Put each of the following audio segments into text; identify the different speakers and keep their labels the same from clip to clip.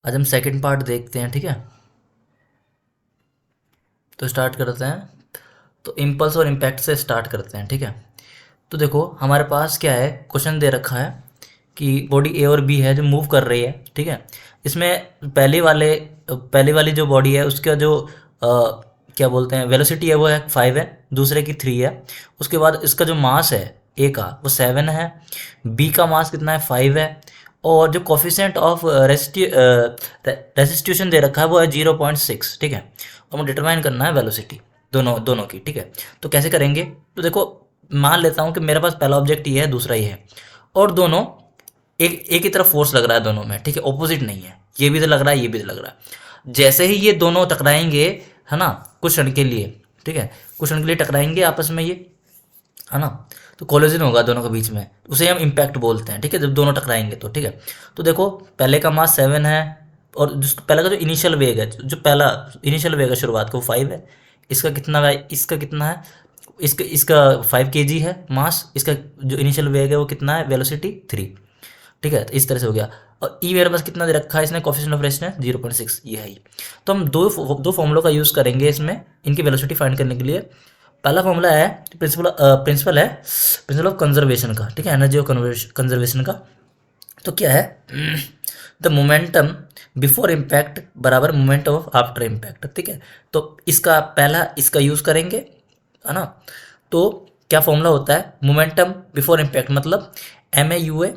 Speaker 1: आज हम second part देखते हैं, ठीक है। तो स्टार्ट करते हैं। तो इम्पल्स और इम्पैक्ट से स्टार्ट करते हैं, ठीक है। तो देखो हमारे पास क्या है, क्वेश्चन दे रखा है कि बॉडी ए और बी है जो मूव कर रही है, ठीक है। इसमें पहली वाली जो बॉडी है उसका जो क्या बोलते हैं वेलोसिटी है वो है 5 है, दूसरे की 3 है। उसके बाद इसका जो मास है ए का वो 7 है, बी का मास कितना है 5 है, और जो कोफिशिएंट ऑफ रेसिस्टिट्यूशन दे रखा है वो है 0.6, ठीक है। और हमें डिटरमाइन करना है वेलोसिटी दोनों दोनों की, ठीक है। तो कैसे करेंगे, तो देखो मान लेता हूँ कि मेरे पास पहला ऑब्जेक्ट ये है, दूसरा ये है, और दोनों एक ही तरफ फोर्स लग रहा है दोनों में, ठीक है, ऑपोजिट नहीं है। ये भी तो लग रहा है, ये भी तो लग रहा है। जैसे ही ये दोनों टकराएंगे, है ना, कुछ क्षण के लिए, ठीक है, कुछ क्षण के लिए टकराएंगे आपस में ये, है ना, तो कोलिजन होगा दोनों के बीच में, उसे हम इम्पैक्ट बोलते हैं, ठीक है, जब दोनों टकराएंगे तो, ठीक है। तो देखो पहले का मास 7 है, और जिस पहले का जो इनिशियल वेग है, जो पहला इनिशियल वेग है शुरुआत का वो 5 है। इसका कितना है, इसका कितना है, इसका इसका 5 kg है मास, इसका जो इनिशियल वेग है वो कितना है, वेलोसिटी 3, ठीक है। तो इस तरह से हो गया। और ई मेरे पास कितना दे रखा है इसने, कोफिशिएंट ऑफ रेस्ट है 0.6, ये है ही। तो हम दो फॉर्मूलों का यूज़ करेंगे इसमें इनकी वेलोसिटी फाइंड करने के लिए। पहला फॉर्मूला है प्रिंसिपल ऑफ कंजर्वेशन का, ठीक है, एनर्जी ऑफ कंजर्वेशन का। तो क्या है, द मोमेंटम बिफोर इम्पैक्ट बराबर मोमेंटम ऑफ आफ्टर इम्पैक्ट, ठीक है। तो इसका पहला इसका यूज़ करेंगे, है ना। तो क्या फॉर्मूला होता है, मोमेंटम बिफोर इम्पैक्ट मतलब M A U A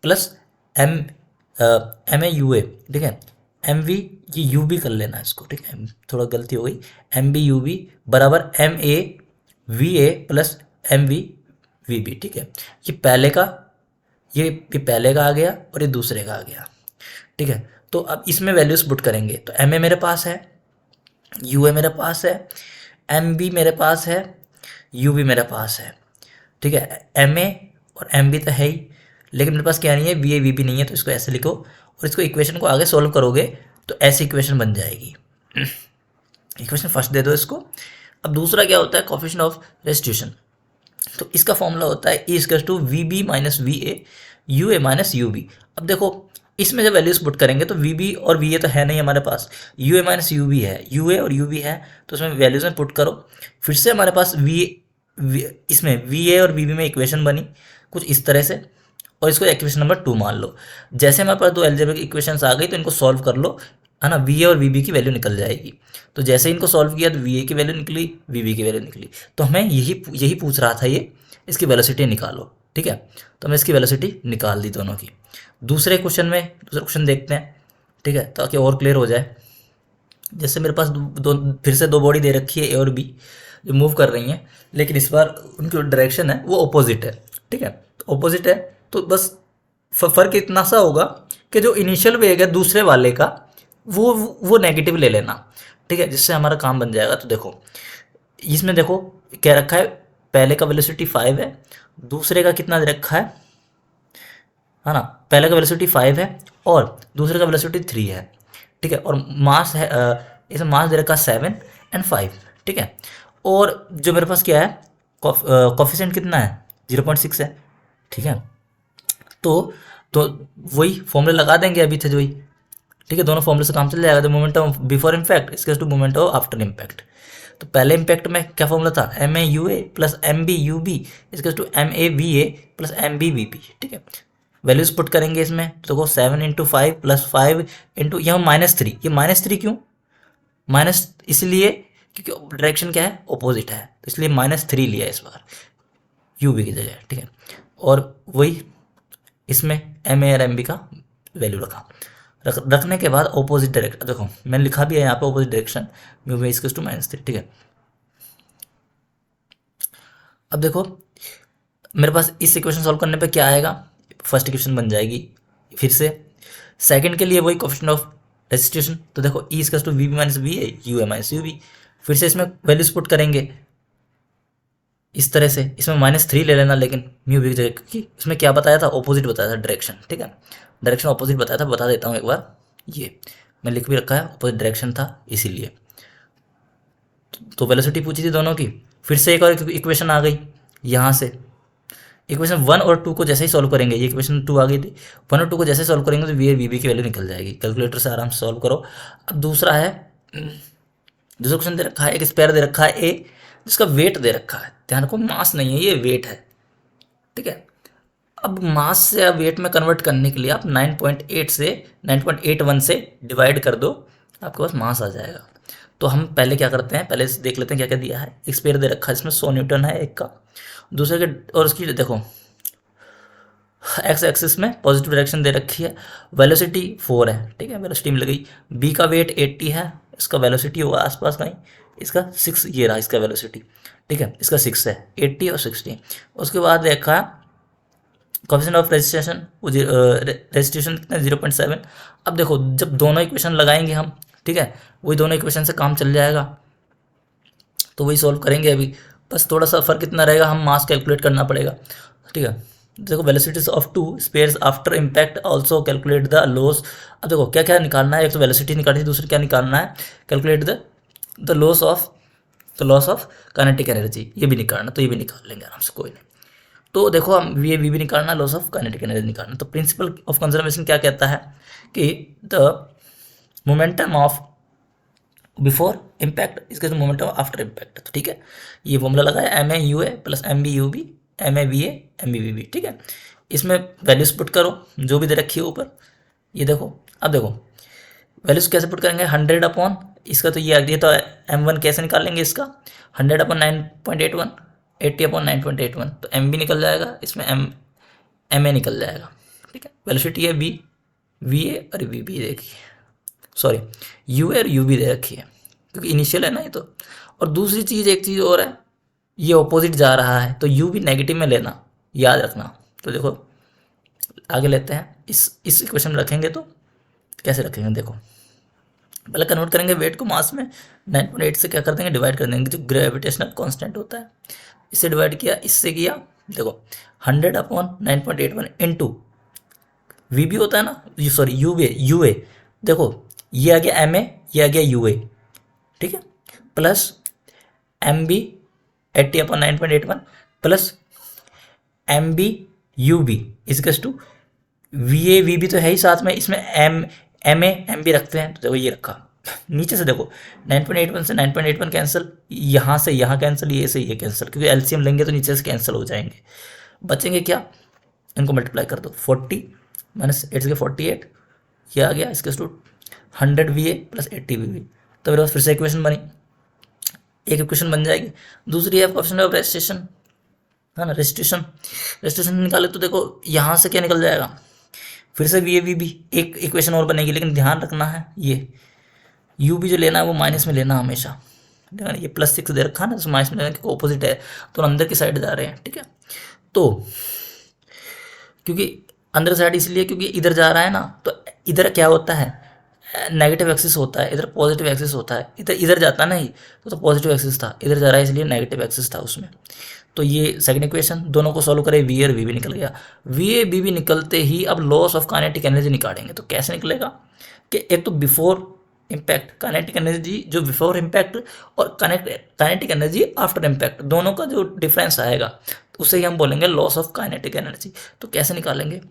Speaker 1: plus M M A you A, ठीक है, एम वी, ये यू बी कर लेना इसको, ठीक है, थोड़ा गलती हो गई, एम बी यू बी बराबर M A V A plus M V V B, ठीक है। ये पहले का ये पहले का आ गया और ये दूसरे का आ गया, ठीक है। तो अब इसमें वैल्यूज पुट करेंगे, तो एम ए मेरे पास है, यू ए मेरे पास है, एम बी मेरे पास है, यू बी मेरे पास है, ठीक है। एम ए और एम बी तो है ही, लेकिन मेरे पास क्या नहीं है, वी ए वी बी नहीं है, तो इसको ऐसे लिखो, और इसको इक्वेशन को आगे सोल्व करोगे तो ऐसी इक्वेशन बन जाएगी। इक्वेशन फर्स्ट दे दो इसको। अब दूसरा क्या होता है, कोफिशिएंट ऑफ रेस्टिट्यूशन। तो इसका फॉर्मूला होता है E equals to we B minus V A U A minus you B. अब देखो इसमें जब वैल्यूज पुट करेंगे तो वी बी और वी ए तो है नहीं हमारे पास, U A minus you B है, यू ए और यू बी है, तो उसमें वैल्यूज में पुट करो। फिर से हमारे पास इसमें वी ए और वी बी में इक्वेशन बनी कुछ इस तरह से, और इसको इक्वेशन नंबर 2 मान लो। जैसे हमारे पास दो अलजेब्रिक इक्वेशंस आ गई तो इनको सॉल्व कर लो, है ना, वी ए और वी बी की वैल्यू निकल जाएगी। तो जैसे इनको सॉल्व किया तो वी ए की वैल्यू निकली, वी बी की वैल्यू निकली। तो हमें यही यही पूछ रहा था ये, इसकी वेलोसिटी निकालो, ठीक है। तो हमने इसकी वेलोसिटी निकाल दी दोनों की। दूसरा क्वेश्चन देखते हैं, ठीक है, ताकि और क्लियर हो जाए। जैसे मेरे पास फिर से दो बॉडी दे रखी है ए और बी जो मूव कर रही हैं, लेकिन इस बार उनकी जो डायरेक्शन है वो अपोजिट है, ठीक है। तो अपोजिट है तो बस फ़र्क इतना सा होगा कि जो इनिशियल वेग है दूसरे वाले का वो नेगेटिव ले लेना, ठीक है, जिससे हमारा काम बन जाएगा। तो देखो इसमें देखो क्या रखा है, पहले का वेलोसिटी 5 है, दूसरे का कितना दे रखा है ना, पहले का वेलोसिटी 5 है और दूसरे का वेलोसिटी 3 है, ठीक है। और मास है इसमें मास दे रखा 7 एंड 5, ठीक है। और जो मेरे पास क्या है, कॉफिशिएंट कितना है 0.6 है, ठीक है। तो तो वही फॉर्मूले लगा देंगे अभी थे जो ही, ठीक है, दोनों फॉर्मूले से काम चल जाएगा। The moment of before impact इसके to moment of after impact. तो पहले इम्पैक्ट में क्या फॉर्मूला था, M A U A plus M B you B इसके to M A V A plus M B we B, ठीक है। Values put करेंगे इसमें, तो देखो 7 इंटू 5 प्लस 5 इंटू यहाँ -3, ये -3 क्यों, माइनस इसलिए क्योंकि डायरेक्शन क्या है, अपोजिट है, तो इसलिए -3 लिया इस बार यू बी की जगह, ठीक है। और वही इसमें एम ए और एम बी का वैल्यू रखने के बाद ऑपोजिट डायरेक्शन, देखो मैंने लिखा भी है यहाँ पे opposite direction mu v equals to -3, ठीक है। अब देखो मेरे पास इस इक्वेशन सॉल्व करने पे क्या आएगा, फर्स्ट इक्वेशन बन जाएगी। फिर से सेकंड के लिए वही कोफिशिएंट ऑफ रेसिस्टिट्यूशन, तो देखो e equals to we B minus V A U A minus you b. फिर से इसमें वैल्यूज पुट करेंगे इस तरह से, इसमें -3 ले लेना लेकिन म्यू बी की जगह, क्योंकि इसमें क्या बताया था, ऑपोजिट बताया था डायरेक्शन, ठीक है, डायरेक्शन ऑपोजिट बताया था। बता देता हूँ एक बार, ये मैं लिख भी रखा है, ऑपोजिट डायरेक्शन था इसीलिए। तो वेलोसिटी पूछी थी दोनों की, फिर से एक और इक्वेशन आ गई यहाँ से, इक्वेशन 1 और 2 को जैसे ही सॉल्व करेंगे, ये इक्वेशन 2 आ गई थी, 1 और 2 को जैसे सॉल्व करेंगे तो वी ए वी बी की वैल्यू निकल जाएगी। कैलकुलेटर से आराम से सॉल्व करो। अब दूसरा है, दूसरा क्वेश्चन दे रखा है, एक स्पेयर दे रखा है ए, जिसका वेट दे रखा है, ध्यान रखो मास नहीं है, ये वेट है, ठीक है। अब मास से वेट में कन्वर्ट करने के लिए आप 9.8 से 9.81 से डिवाइड कर दो, आपके पास मास आ जाएगा। तो हम पहले क्या करते हैं, पहले देख लेते हैं क्या क्या दिया है। एक स्पेयर दे रखा है, इसमें 100 न्यूटन है एक का, दूसरे के, और उसकी देखो एक्स एक्सिस में पॉजिटिव डायरेक्शन दे रखी है, वेलोसिटी 4 है, ठीक है, वेलोसिटी मिल गई। बी का वेट 80 है, इसका वेलोसिटी होगा आसपास कहीं, इसका 6, ये रहा इसका वेलोसिटी, ठीक है, इसका 6 है, 80 और 60। उसके बाद देखा कोएफिशिएंट ऑफ रेजिस्ट्रेशन, रेजिस्ट्रेशन कितना 0.7। अब देखो जब दोनों इक्वेशन लगाएंगे हम, ठीक है, वही दोनों इक्वेशन से काम चल जाएगा, तो वही सॉल्व करेंगे अभी। बस थोड़ा सा फर्क इतना रहेगा, हम मास कैलकुलेट करना पड़ेगा, ठीक है। देखो velocities of two spheres after impact also calculate the loss. अब देखो क्या क्या निकालना है, एक तो वेलोसिटी निकालनी है, दूसरी क्या निकालना है, calculate the loss of kinetic energy, ये भी निकालना, तो ये भी निकाल लेंगे आराम से, कोई नहीं। तो देखो हम वी भी निकालना, लॉस ऑफ काइनेटिक एनर्जी निकालना। तो प्रिंसिपल ऑफ कंजर्वेशन क्या कहता है कि the momentum of before impact इसके मोमेंटम आफ्टर इम्पैक्ट। तो ठीक है, ये फॉर्मूला लगाया m A U A plus M B you b m A v m B we B, ठीक है। इसमें वैल्यूज पुट करो जो भी दे रखी है ऊपर, ये देखो। अब देखो वैल्यूज कैसे पुट करेंगे, 100 अपॉन इसका, तो ये आ गया, तो m1 कैसे निकालेंगे इसका, 100 अपॉन 9.81, 80 अपॉन 9.81, तो m भी निकल जाएगा, इसमें m a निकल जाएगा, ठीक है। वेलोसिटी है वी ए और वी बी देखिए, सॉरी यू ए और यू बी दे रखी है, क्योंकि इनिशियल है ना ये तो। और दूसरी चीज़, एक चीज़ और है, ये ऑपोजिट जा रहा है, तो यू भी नेगेटिव में लेना, याद रखना। तो देखो आगे लेते हैं, इस इक्वेशन में रखेंगे तो कैसे रखेंगे, देखो पहले कन्वर्ट करेंगे वेट को मास में, 9.8 से क्या कर देंगे, डिवाइड कर देंगे, जो ग्रेविटेशनल कांस्टेंट होता है, इससे डिवाइड किया, इससे किया, देखो 100 अपॉन 9.81 इंटू वी बी होता है ना, सॉरी यू ए, देखो ये आ गया एम ए, ये आ गया यू ए, ठीक है, plus M B 80 upon 9.81 plus M B you B इजकस to V A V B तो है ही साथ में, इसमें एम बी रखते हैं, तो देखो ये रखा। नीचे से देखो 9.81 से 9.81 कैंसिल, यहाँ से यहाँ कैंसिल, ये से ये कैंसिल, क्योंकि एलसीएम लेंगे तो नीचे से कैंसिल हो जाएंगे। बचेंगे क्या, इनको मल्टीप्लाई कर दो, 40 माइनस 8 से 48, ये आ गया, इसके to 100 v A plus 80 v B. तो मेरे पास फिर से इक्वेशन बनी, एक इक्वेशन बन जाएगी। दूसरी है कोएफिशिएंट ऑफ रेजिस्ट्रेशन, है ना, रेजिस्ट्रेशन निकाले तो देखो यहाँ से क्या निकल जाएगा, फिर से वी ए वी बी, एक इक्वेशन और बनेगी, लेकिन ध्यान रखना है ये यू भी जो लेना है वो माइनस में लेना हमेशा, ठीक है। ये +6 दे रखा है ना, तो माइनस में लेना, क्योंकि ऑपोजिट है, तो अंदर की साइड जा रहे हैं, ठीक है। तो क्योंकि अंदर साइड इसलिए क्योंकि इधर जा रहा है ना, तो इधर क्या होता है, नेगेटिव एक्सिस होता है, इधर पॉजिटिव एक्सिस होता है, इधर जाता नहीं तो पॉजिटिव एक्सिस था, इधर जा रहा है इसलिए नेगेटिव एक्सिस था उसमें। तो ये सेकंड इक्वेशन, दोनों को सॉल्व करें, वी और वी भी निकल गया। वी ए बी भी निकलते ही अब लॉस ऑफ काइनेटिक एनर्जी निकालेंगे। तो कैसे निकलेगा कि एक तो बिफोर इम्पैक्ट काइनेटिक एनर्जी जो बिफोर इम्पैक्ट, और काइनेटिक एनर्जी आफ्टर इम्पैक्ट, दोनों का जो डिफरेंस आएगा उसे ही हम बोलेंगे लॉस ऑफ काइनेटिक एनर्जी। तो कैसे निकालेंगे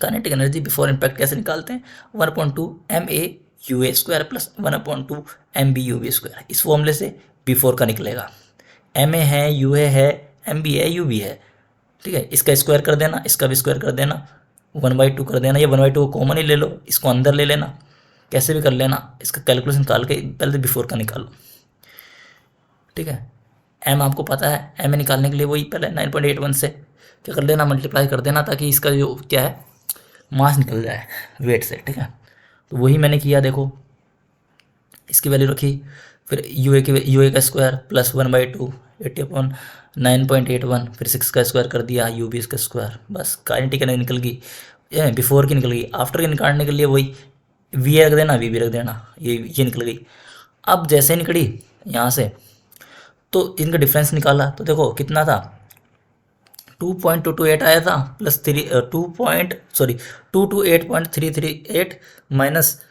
Speaker 1: काइनेटिक एनर्जी बिफोर इम्पैक्ट, कैसे निकालते हैं, 1/2 m A you a square plus 1/2 m B you b square, इस फॉर्मूले से बिफोर का निकलेगा। एम ए है, यू ए है, एम बी है, यू बी है, ठीक है। इसका स्क्वायर कर देना, इसका भी स्क्वायर कर देना, 1/2 कर देना, ये 1/2 को कॉमन ही ले लो, इसको अंदर ले लेना, कैसे भी कर लेना। इसका कैलकुलेशन निकाल के पहले बिफोर का निकालो, ठीक है। एम आपको पता है, एम ए निकालने के लिए वही पहले 9.81 से क्या कर लेना, मल्टीप्लाई कर देना, ताकि इसका जो क्या है मास निकल जाए वेट से, ठीक है। तो वही मैंने किया, देखो इसकी वैल्यू रखी, फिर यू ए का स्क्वायर प्लस 1/2 80 अपॉन 9.81, फिर 6 का स्क्वायर कर दिया, यू बी इसका स्क्वायर, बस काइनेटिक एनर्जी निकल गई, बिफोर की निकल गई। आफ्टर की निकालने के लिए वही वी ए रख देना, वी बी रख देना, ये निकल गई। अब जैसे निकली यहाँ से, तो इनका डिफरेंस निकाला, तो देखो कितना था, 2.228 आया था, प्लस 228.338 माइनस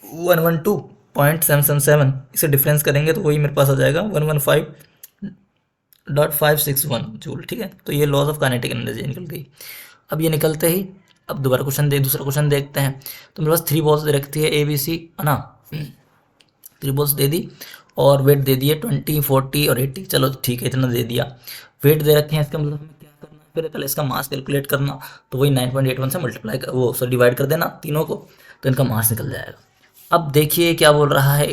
Speaker 1: 112.777, इसे डिफरेंस करेंगे तो वही मेरे पास आ जाएगा 115 0.561 जूल, ठीक है। तो ये लॉस ऑफ काइनेटिक एनर्जी निकल गई। अब ये निकलते ही अब दोबारा दूसरा क्वेश्चन देखते हैं। तो मेरे पास 3 बॉल्स दे रखती है ABC, है ना। 3 बॉल्स दे दी और वेट दे दिए 20, 40 और 80। चलो ठीक है, इतना दे दिया। वेट दे रखे हैं, इसका मतलब हमें क्या करना है, फिर पहले इसका मास कैलकुलेट करना। तो वही 9.81 से मल्टीप्लाई कर वो सॉरी डिवाइड कर देना तीनों को, तो इनका मास निकल जाएगा। अब देखिए क्या बोल रहा है,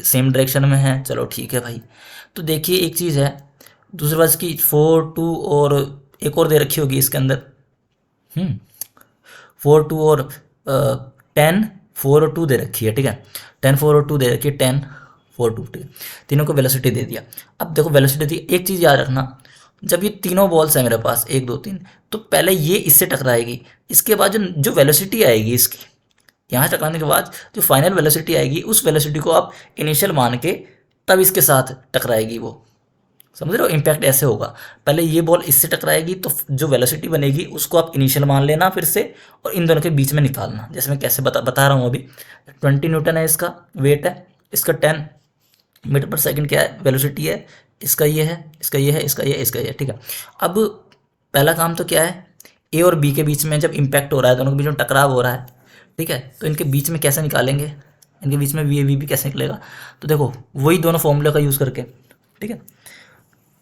Speaker 1: सेम डायरेक्शन में है। चलो ठीक है भाई। तो देखिए एक चीज़ है, दूसरे पास की 4, 2 और एक और दे रखी होगी इसके अंदर। 4, 2 और 10, 4 और 2 दे रखी है, ठीक है। 10, 4 और 2 दे रखी है, 10, 4, 2, ठीक है। तीनों को वेलोसिटी दे दिया। अब देखो वेलोसिटी दी, एक चीज़ याद रखना, जब ये तीनों बॉल्स हैं मेरे पास 1, 2, 3, तो पहले ये इससे टकराएगी। इसके बाद जो वेलोसिटी आएगी इसकी, यहाँ टकराने के बाद जो फाइनल वेलोसिटी आएगी, उस वेलोसिटी को आप इनिशियल मान के तब इसके साथ टकराएगी वो। समझ रहे हो, इम्पैक्ट ऐसे होगा, पहले ये बॉल इससे टकराएगी तो जो वेलोसिटी बनेगी उसको आप इनिशियल मान लेना फिर से, और इन दोनों के बीच में निकालना। जैसे मैं कैसे बता रहा हूँ अभी। 20 न्यूटन है इसका वेट है, इसका 10 मीटर पर सेकंड क्या है वेलोसिटी है, इसका ये है, इसका ये है, इसका ये, इसका ये, ठीक है। अब पहला काम तो क्या है, ए और बी के बीच में जब इम्पैक्ट हो रहा है, दोनों के बीच में टकराव हो रहा है, ठीक है। तो इनके बीच में कैसे निकालेंगे, इनके बीच में वी ए वी भी कैसे निकलेगा, तो देखो वही दोनों फॉर्मूले का यूज़ करके, ठीक है।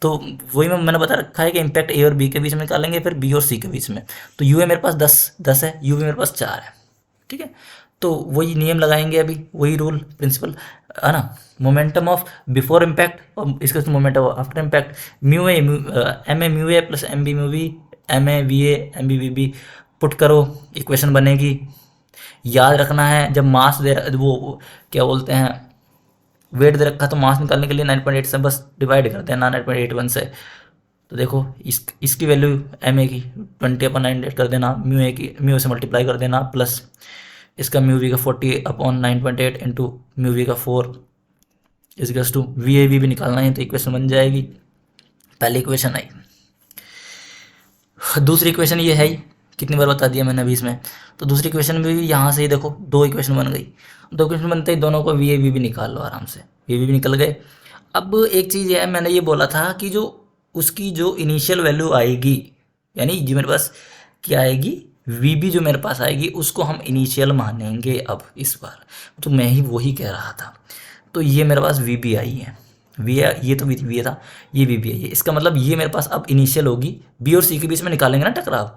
Speaker 1: तो वही मैंने बता रखा है कि इम्पैक्ट ए और बी के बीच में निकालेंगे, फिर बी और सी के बीच में। तो यू ए मेरे पास 10 है, यू बी मेरे पास 4 है, ठीक है। तो वही नियम लगाएंगे अभी, वही रूल प्रिंसिपल, है ना। मोमेंटम ऑफ बिफोर इम्पैक्ट और इसके momentum of after impact, mu a m a mu a plus M b mu b, m A V a m B we b, put करो इक्वेशन बनेगी। याद रखना है जब मास दे वो क्या बोलते हैं वेट दे रखा, तो मास निकालने के लिए 9.8 से बस डिवाइड कर देना 9.81 से। तो देखो इसकी वैल्यू एम ए की 20/9 कर देना, म्यू ए की म्यू से मल्टीप्लाई कर देना, प्लस इसका म्यू वी का 40/9.8 इंटू म्यू वी का 4 equals to V A v भी निकालना है, तो इक्वेशन बन जाएगी। पहली इक्वेशन आई। दूसरी इक्वेशन ये है ही, कितनी बार बता दिया मैंने अभी इसमें। तो दूसरी इक्वेशन में भी यहाँ से ही देखो 2 इक्वेशन बन गई। 2 इक्वेशन बनते ही दोनों को वी ए वी भी निकाल लो आराम से, वी वी भी निकल गए। अब एक चीज़ है, मैंने ये बोला था कि जो उसकी जो इनिशियल वैल्यू आएगी, यानी जो मेरे पास क्या आएगी वी बी जो मेरे पास आएगी, उसको हम इनिशियल मानेंगे अब इस बार। तो मैं ही वही कह रहा था। तो ये मेरे पास वी बी आई है, ये तो वी था, ये वी बी आई है। इसका मतलब ये मेरे पास अब इनिशियल होगी, बी और सी के बीच में निकालेंगे ना टकराव,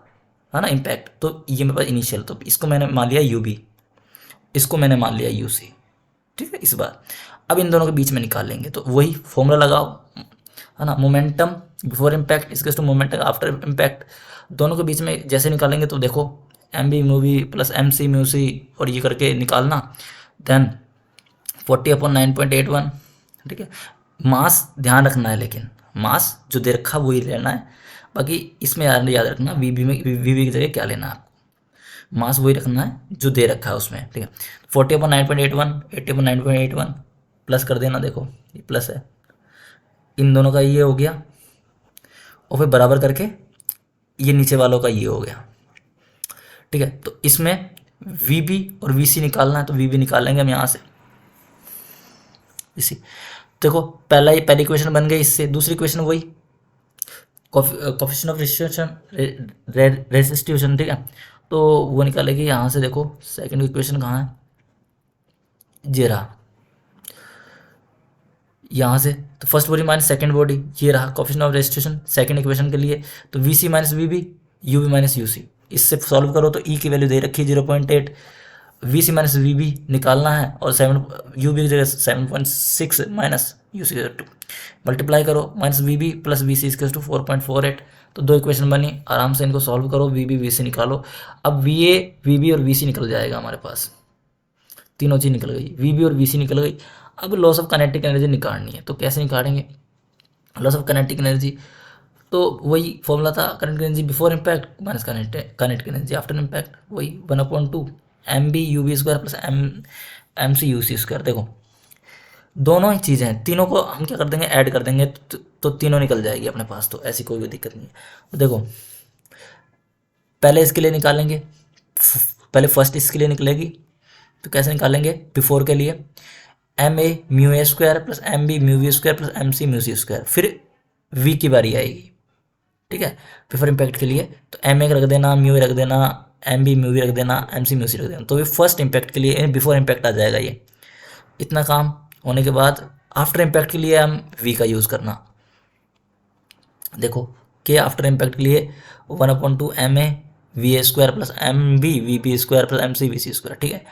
Speaker 1: है ना इम्पैक्ट। तो ये मेरे पास इनिशियल, तो इसको मैंने मान लिया यू बी, इसको मैंने मान लिया यू सी, ठीक है। इस बार अब इन दोनों के बीच में निकालेंगे, तो वही फॉर्मूला लगाओ, है ना। मोमेंटम बिफोर इम्पैक्ट इसके मोमेंटम आफ्टर इम्पैक्ट, दोनों के बीच में जैसे निकालेंगे तो देखो m b mu b plus m c mu c और ये करके निकालना। देन 40/9.81, ठीक है। मास ध्यान रखना है, लेकिन मास जो दे रखा वही लेना है। बाकी इसमें याद रखना वी बी में वी बी की जगह क्या लेना है आपको, मास वही रखना है जो दे रखा है उसमें, ठीक है। 40/9.81, 80/9.81 प्लस कर देना, देखो ये प्लस है, इन दोनों का ये हो गया, और फिर बराबर करके ये नीचे वालों का ये हो गया, ठीक है। तो इसमें वी बी और वी सी निकालना है, तो वी बी निकालेंगे हम यहाँ से इसी। देखो पहली इक्वेशन बन गई इससे। दूसरी इक्वेशन वही कोफिशिएंट ऑफ रेसिस्टिविटी, ठीक है। तो वो निकालेगी यहाँ से। देखो सेकंड इक्वेशन कहाँ है, ये रहा यहाँ से। तो first body minus second body, ये रहा coefficient of resistivity second equation के लिए। तो V C minus V B, you B minus U C, इससे सॉल्व करो तो ई की वैल्यू दे रखी है 0.8, V C minus V B निकालना है, और 7 यू बी की जगह 7.6 माइनस यू सी 2 मल्टीप्लाई करो, minus V B plus V C इसके 4.48। तो 2 इक्वेशन बनी, आराम से इनको सॉल्व करो, वी बी वी सी निकालो। अब वी ए वी बी और वी सी निकल जाएगा हमारे पास, तीनों चीज़ निकल गई, वी बी और वी सी निकल गई। अब लॉस ऑफ काइनेटिक एनर्जी निकालनी है, तो कैसे निकालेंगे लॉस ऑफ काइनेटिक एनर्जी, तो वही फॉर्मूला था, kinetic energy before impact minus kinetic energy after impact, वही 1/2 m B you b square plus m c u c square. देखो दोनों ही चीज़ें हैं, तीनों को हम क्या कर देंगे ऐड कर देंगे, तो तीनों निकल जाएगी अपने पास, तो ऐसी कोई भी दिक्कत नहीं है। तो देखो पहले इसके लिए निकालेंगे, पहले फर्स्ट इसके लिए निकलेगी, तो कैसे निकालेंगे बिफोर के लिए m a mu a square plus M b mu v square plus m c mu c square, फिर वी की बारी आएगी, ठीक है, बिफोर इम्पैक्ट के लिए। तो एम ए रख देना, म्यू रख देना, एम बी म्यू रख देना, एम सी म्यू सी रख देना। तो ये फर्स्ट इम्पैक्ट के लिए बिफोर इम्पैक्ट आ जाएगा ये। इतना काम होने के बाद आफ्टर इम्पैक्ट के लिए हम वी का यूज़ करना। देखो कि आफ्टर इम्पैक्ट के लिए 1/2 m A V a square plus M B we b square plus m c v c square, ठीक है।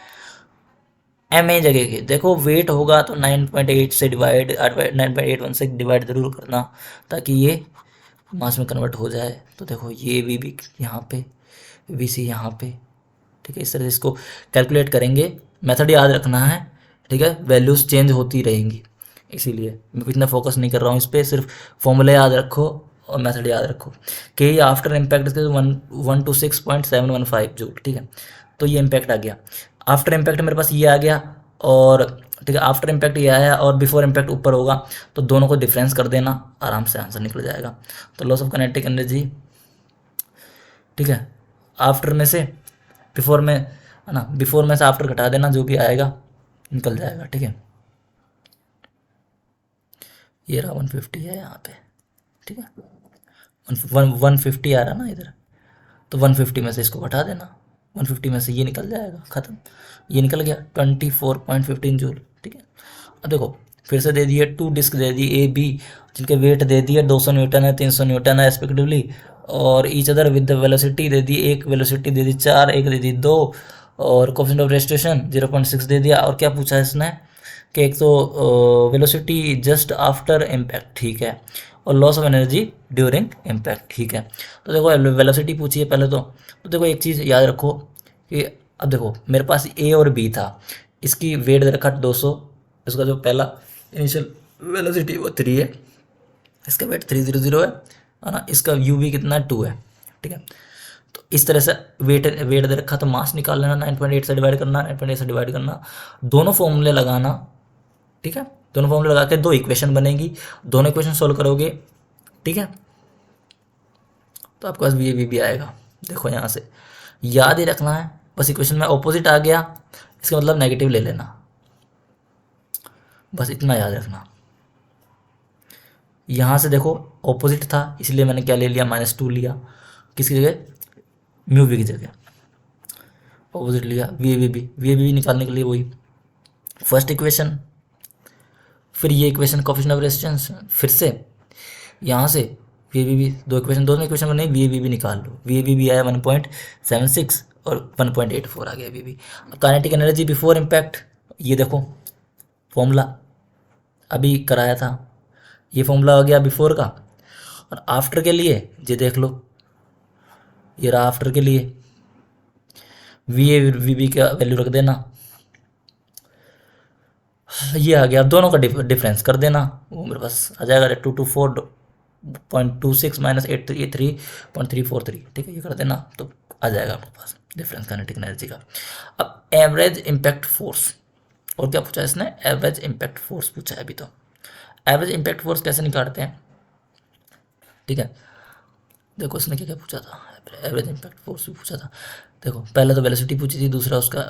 Speaker 1: एम ए जगह के देखो वेट होगा तो 9.8 से डिवाइड 9.81 से डिवाइड ज़रूर करना ताकि ये मास में कन्वर्ट हो जाए। तो देखो ये वी बी यहाँ पे, वी सी यहाँ पे, ठीक है। इस तरह से इसको कैलकुलेट करेंगे, मेथड याद रखना है, ठीक है। वैल्यूज़ चेंज होती रहेंगी, इसीलिए मैं इतना फोकस नहीं कर रहा हूँ इस पर, सिर्फ फॉर्मूले याद रखो और मेथड याद रखो कि ये आफ्टर इम्पैक्ट इसके 126.715 जूल, ठीक है। तो ये इम्पैक्ट आ गया। आफ्टर इम्पैक्ट मेरे पास ये आ गया, और ठीक है आफ्टर इम्पैक्ट ये आया और बिफोर इम्पैक्ट ऊपर होगा, तो दोनों को डिफरेंस कर देना, आराम से आंसर निकल जाएगा। तो लॉस ऑफ काइनेटिक एनर्जी, ठीक है, आफ्टर में से बिफोर में, है ना, बिफोर में से आफ्टर घटा देना, जो भी आएगा निकल जाएगा, ठीक है। ये रहा 150 है यहाँ पे, ठीक है। 150 आ रहा ना इधर, तो 150 में से इसको घटा देना, 150 में से ये निकल जाएगा, ख़त्म। ये निकल गया 24.15 जूल, ठीक है। अब देखो फिर से दे दिए 2 डिस्क दे दी ए बी, जिनके वेट दे दिए 200 न्यूटन है, 300 न्यूटन है रेस्पेक्टिवली, और each other with the velocity दे दी, एक वेलोसिटी दे दी 4, एक दे दी 2, और कोफिशिएंट ऑफ रेस्टेशन 0.6 दे दिया। और क्या पूछा है इसने कि एक तो वेलोसिटी जस्ट आफ्टर इम्पैक्ट, ठीक है, और loss of energy during impact, ठीक है। तो देखो वेलोसिटी पूछी है पहले तो देखो एक चीज़ याद रखो कि अब देखो मेरे पास ए और बी था, इसकी वेट दे रखा 200, इसका जो पहला इनिशियल वेलोसिटी वो 3 है, इसका वेट 300 है ना, इसका यू भी कितना 2 है, ठीक है। तो इस तरह से वेट दे रखा, तो मास निकाल लेना, 9.8 से डिवाइड करना, 9.8 से डिवाइड करना, दोनों फॉर्मूले लगाना, ठीक है। दोनों फॉर्मूले लगा के 2 इक्वेशन बनेगी, दोनों इक्वेशन सोल्व करोगे, ठीक है, तो आपके पास वी भी आएगा। देखो यहाँ से याद ही रखना है, बस इक्वेशन में ऑपोजिट आ गया इसका मतलब नेगेटिव ले लेना, बस इतना याद रखना। यहाँ से देखो ऑपोजिट था इसलिए मैंने क्या ले लिया, -2 लिया, किसकी जगह, म्यू वी की जगह, ऑपोजिट लिया। वी बी निकालने के लिए वही फर्स्ट इक्वेशन, फिर ये इक्वेशन कोफिशिएंट ऑफ रेजिस्टेंस, फिर से यहाँ से वी बी 2 इक्वेशन, दोनों इक्वेशन में नहीं वी बी निकाल लो। वी बी आया 1.76 और 1.84 आ गया v b. Kinetic energy before impact, ये देखो फॉर्मूला अभी कराया था, ये फॉर्मूला हो गया बिफोर का। और आफ्टर के लिए ये देख लो, ये रहा आफ्टर के लिए, वी बी का वैल्यू रख देना, ये आ गया। अब दोनों का डिफरेंस कर देना, वो मेरे पास आ जाएगा 224.26 माइनस 83.343, ठीक है, ये कर देना तो आ जाएगा आपके पास डिफरेंस काइनेटिक एनर्जी का। अब एवरेज इम्पैक्ट फोर्स, और क्या पूछा है इसने, एवरेज इम्पैक्ट फोर्स पूछा है अभी। तो एवरेज इम्पैक्ट फोर्स कैसे निकालते हैं, ठीक है। देखो इसने क्या क्या पूछा था, एवरेज इम्पैक्ट फोर्स भी पूछा था। देखो पहले तो वेलोसिटी पूछी थी, दूसरा उसका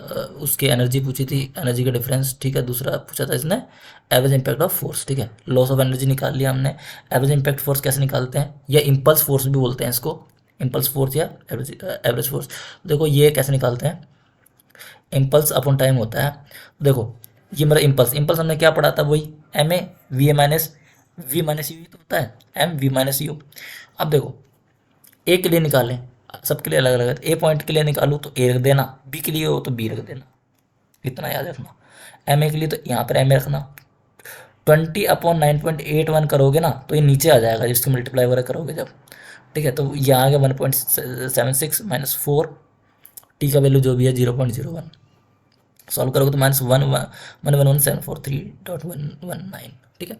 Speaker 1: उसकी एनर्जी पूछी थी, एनर्जी का डिफरेंस, ठीक है। दूसरा पूछा था इसने एवरेज इम्पैक्ट ऑफ फोर्स, ठीक है। लॉस ऑफ एनर्जी निकाल लिया हमने। एवरेज इम्पैक्ट फोर्स कैसे निकालते हैं, या इम्पल्स फोर्स भी बोलते हैं इसको, इम्पल्स फोर्स या एवरेज फोर्स। देखो ये कैसे निकालते हैं, इम्पल्स अपॉन टाइम होता है। देखो ये मेरा इम्पल्स हमने क्या पढ़ा था, वही m A V a minus v minus u तो होता है एम वी माइनस यू। अब देखो ए के लिए निकालें, सबके लिए अलग अलग है, ए पॉइंट के लिए निकालूँ तो ए रख देना, बी के लिए हो तो बी रख देना, इतना याद रखना। एम ए के लिए तो यहाँ पर एम ए रखना। 20/9.81 करोगे ना तो ये नीचे आ जाएगा, जिसको मल्टीप्लाई वगैरह करोगे जब, ठीक है। तो यहाँ आ गया 1.76 माइनस 4, टी का वैल्यू जो भी है 0.01, सॉल्व करोगे तो -11174.3.119, ठीक है।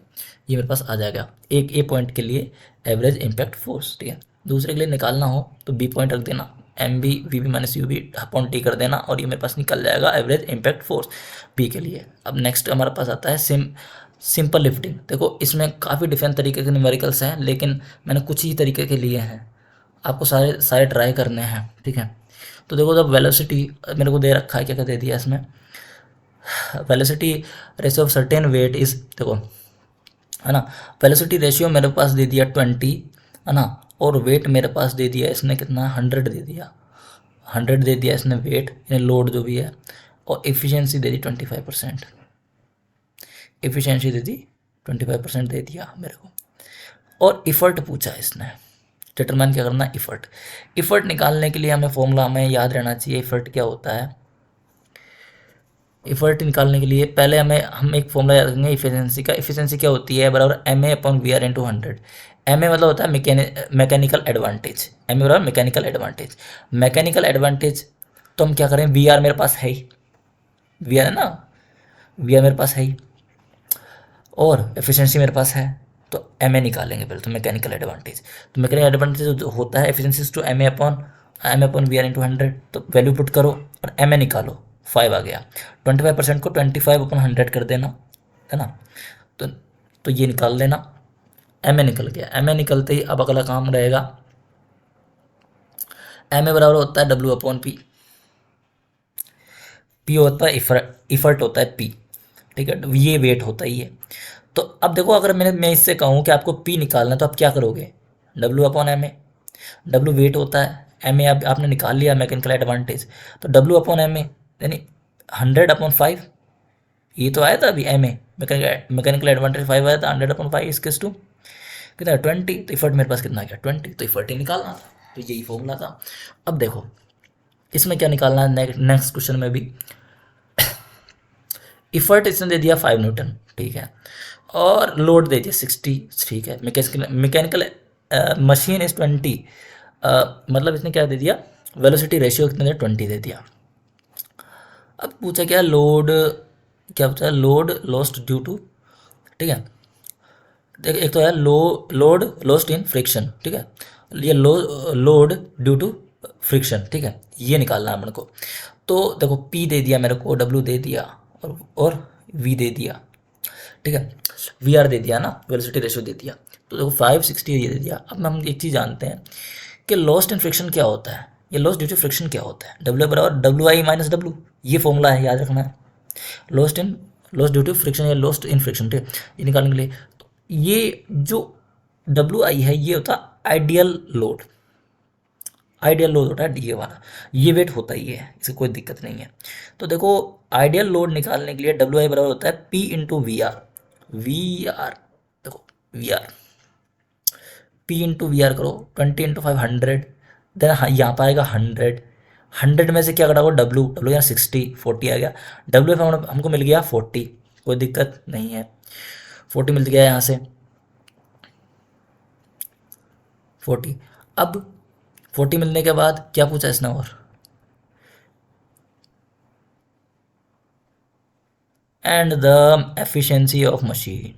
Speaker 1: ये मेरे पास आ जाएगा एक ए पॉइंट के लिए एवरेज इम्पैक्ट फोर्स, ठीक है। दूसरे के लिए निकालना हो तो बी पॉइंट रख देना, m B we B minus you b upon t कर देना, और ये मेरे पास निकल जाएगा एवरेज इम्पैक्ट फोर्स बी के लिए। अब नेक्स्ट हमारे पास आता है सिंपल लिफ्टिंग। देखो इसमें काफ़ी डिफरेंट तरीके के न्यूमेरिकल्स हैं, लेकिन मैंने कुछ ही तरीके के लिए हैं, आपको सारे ट्राई करने हैं, ठीक है। तो देखो जब वेलोसिटी मेरे को दे रखा है, क्या क्या दे दिया इसमें, velocity ratio of certain weight is, देखो है ना। वेलोसिटी रेशियो मेरे पास दे दिया 20, है ना, और वेट मेरे पास दे दिया इसने कितना, 100 दे दिया, 100 दे दिया इसने वेट, यानी लोड जो भी है, और एफिशिएंसी दे दी 25%, एफिशिएंसी दे दी 25% दे दिया मेरे को। और इफ़र्ट पूछा इसने, डिटरमाइन क्या करना, इफ़र्ट। इफ़र्ट निकालने के लिए हमें फॉर्मूला हमें याद रहना चाहिए, इफ़र्ट क्या होता है। इफ़र्ट निकालने के लिए पहले हम एक फॉर्मूला याद रखेंगे इफिशिएंसी का। इफिशिएंसी क्या होती है, बराबर MA/VR इंटू 100। MA मतलब होता है मैकेनिकल एडवांटेज, MA बराबर मैकेनिकल एडवांटेज। मैकेनिकल एडवांटेज तो हम क्या करें, VR मेरे पास है ही, VR है ना, VR मेरे पास है ही, और एफिशिएंसी मेरे पास है, तो MA निकालेंगे पहले, तो मैकेनिकल एडवांटेज। तो मैकेनिकल एडवांटेज जो होता है एफिशिएंसी टू MA/VR इंटू 100, तो वैल्यू पुट करो और MA निकालो, 5 आ गया। 25% को 25/100 कर देना, है ना, तो ये निकाल लेना, MA निकल गया। MA निकलते ही अब अगला काम रहेगा, MA बराबर होता है W/P, P होता है इफर्ट होता है P, ठीक है, ये वेट होता ही है। तो अब देखो, अगर मैं इससे कहूँ कि आपको P निकालना है, तो आप क्या करोगे, W/MA, W वेट होता है, MA अब आपने निकाल लिया मैकेनिकल एडवांटेज, तो W/MA यानी 100/5, ये तो आया था अभी MA, मैकेनिकल एडवांटेज 5 आया था, 100/5 इसके टू कितना है 20, तो इफर्ट मेरे पास कितना आ गया 20, तो इफर्ट ही निकालना था, तो यही फॉर्मूला था। अब देखो इसमें क्या निकालना है, नेक्स्ट क्वेश्चन में भी इफर्ट इसने दे दिया 5 न्यूटन, ठीक है, और लोड दे दिया 60, ठीक है, मैकेनिकल मशीन इज 20, मतलब इसने क्या दे दिया, वेलोसिटी रेशियो कितना दिया 20 दे दिया। अब पूछा क्या, लोड क्या पूछा, लोड लॉस्ट ड्यू टू, ठीक है, देख एक तो है लोड लॉस्ट इन फ्रिक्शन, ठीक है, ये लोड ड्यू टू फ्रिक्शन, ठीक है, ये निकालना है अपने को। तो देखो P दे दिया मेरे को, W दे दिया, और V दे दिया, ठीक है, VR दे दिया ना, वेलोसिटी रेशियो दे दिया, तो देखो 560 ये दे दिया। अब हम एक चीज़ जानते हैं कि लॉस्ट इन फ्रिक्शन क्या होता है, ये लॉस्ट ड्यू टू फ्रिक्शन क्या होता है, W बराबर WI-W, ये फॉर्मूला है, याद रखना है, लॉस्ट ड्यू टू फ्रिक्शन या लॉस्ट इन फ्रिक्शन, ठीक है, ये निकालने के लिए। तो ये जो WI है ये होता है आइडियल लोड, आइडियल लोड होता है ये वाला, ये वेट होता ही है, इससे कोई दिक्कत नहीं है। तो देखो आइडियल लोड निकालने के लिए WI बराबर होता है P इंटू VR, VR देखो VR, P इंटू VR करो, 20 इंटू 500, देन यहाँ पर आएगा 100, 100 में से क्या कटा W यहाँ 60, 40 आ गया, W हमको मिल गया 40, कोई दिक्कत नहीं है, 40 मिल गया यहाँ से 40। अब 40 मिलने के बाद क्या पूछा इसने, और and the efficiency of machine,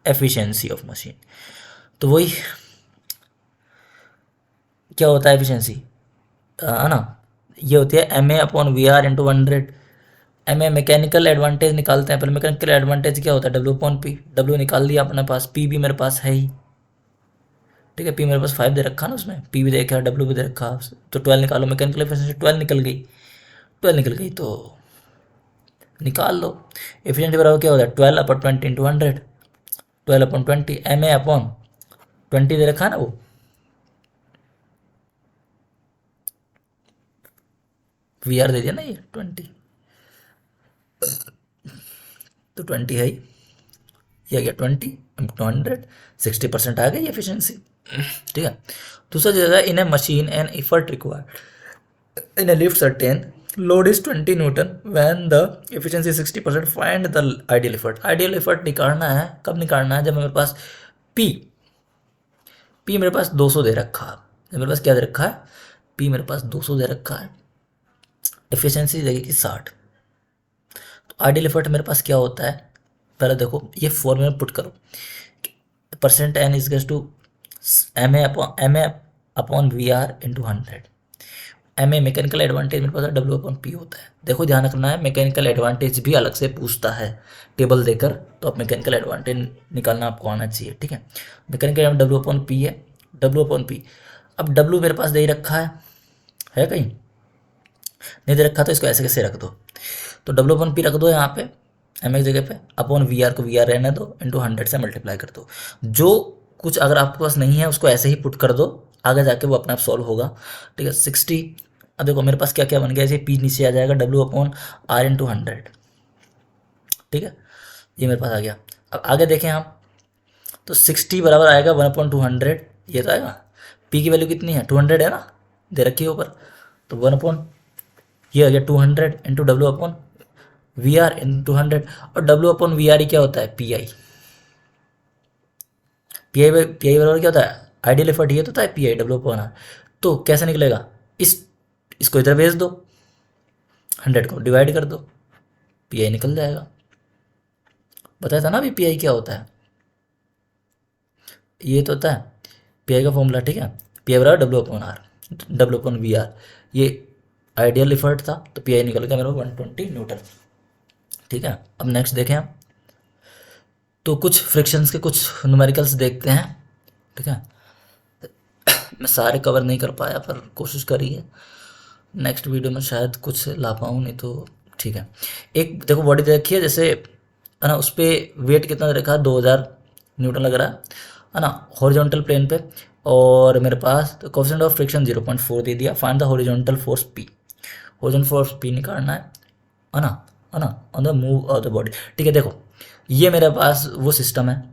Speaker 1: efficiency of machine, तो वही क्या होता है एफिशिएंसी, है ना, ये होती है MA/VR into 100। MA mechanical advantage निकालते हैं, पहले मैकेनिकल एडवांटेज क्या होता है, W/P, W निकाल दिया अपने पास, P भी मेरे पास है ही, ठीक है, P मेरे पास 5 दे रखा ना, उसमें P भी देखा, W भी दे रखा, तो 12 निकालो, मैकेनिकल एफिशिएंसी 12 निकल गई, 12 निकल गई, तो निकाल लो। एफिशिएंसी बराबर क्या होता है 12/20 इंटू 100, 12/20, MA/20 दे रखा है ना वो, VR दे दिया ना ये 20, तो 20 है ही, ये आ गया 20 इंटू 100, 60% आ गई एफिशिएंसी, ठीक है। दूसरा चीज़ है, in a machine an effort required in a lift certain load is 20 newton when the efficiency 60%, find the ideal effort. Ideal effort निकालना है, कब निकालना है, जब मेरे पास P मेरे पास 200 दे रखा है, जब मेरे पास क्या दे रखा है, P मेरे पास 200 दे रखा है, एफिशिएंसी देगी 60, तो आइडियल इफर्ट मेरे पास क्या होता है, पहले देखो ये फॉर्मूला पुट करो, percent N is to MA/VR into 100। MA mechanical advantage मेरे पास W/P होता है। देखो ध्यान रखना है, मैकेनिकल एडवांटेज भी अलग से पूछता है टेबल देकर, तो आप मैकेनिकल एडवांटेज निकालना आपको आना चाहिए, ठीक है। मैकेनिकल W/P है, W/P, अब W मेरे पास दे ही रखा है कहीं नहीं दे रखा, तो इसको ऐसे कैसे रख दो, तो W/P रख दो यहाँ पे, एम की जगह पे अपॉन वी आर को वी आर रहने दो, इंटू 100 से मल्टीप्लाई कर दो। जो कुछ अगर आपके पास नहीं है उसको ऐसे ही पुट कर दो, आगे जाके वो अपने आप सॉल्व होगा। ठीक है 60। अब देखो मेरे पास क्या क्या बन गया, ऐसे पी नीचे आ जाएगा, डब्ल्यू अपॉन आर इंटू 100। ठीक है ये मेरे पास आ गया। अब आगे देखें हम, तो 60 बराबर आएगा 1/200, ये तो आएगा। पी की वैल्यू कितनी है, 200 है ना, दे रखी है ऊपर। तो 1 अपॉन ये आ गया 200 इंटू डब्ल्यू अपॉन वी आर इंटू 100। और डब्ल्यू अपॉन वी आर ही क्या होता है, पी आई। पी आई बराबर क्या होता है, आइडियल एफर्ट, ये तो होता है पी आई डब्ल्यू अपॉन आर। तो कैसे निकलेगा, इसको इधर भेज दो, 100 को डिवाइड कर दो, पी आई निकल जाएगा। बताया था ना अभी पी आई क्या होता है, ये तो होता है पी आई का फॉर्मूला। ठीक है पी आई बराबर डब्ल्यू अपॉन आर, डब्ल्यू अपॉन वी आर, ये आइडियल एफर्ट था, तो पी आई निकल गया मेरे को 120 न्यूटन। ठीक है अब नेक्स्ट देखें हम, तो कुछ फ्रिक्शंस के कुछ न्यूमेरिकल्स देखते हैं। ठीक है मैं सारे कवर नहीं कर पाया पर कोशिश करी है, नेक्स्ट वीडियो में शायद कुछ ला पाऊँ, नहीं तो ठीक है। एक देखो बॉडी देखी है जैसे, है ना, उस पर वेट कितना दे रखा है, 2000 न्यूटन लग रहा है ना, हॉरिजॉन्टल प्लेन पे। और मेरे पास तो कोएफिशिएंट ऑफ फ्रिक्शन 0.4 दे दिया, find the horizontal force P. Horizontal force P निकालना है ना, है ना, on the move of the body. ठीक है देखो ये मेरे पास वो सिस्टम है,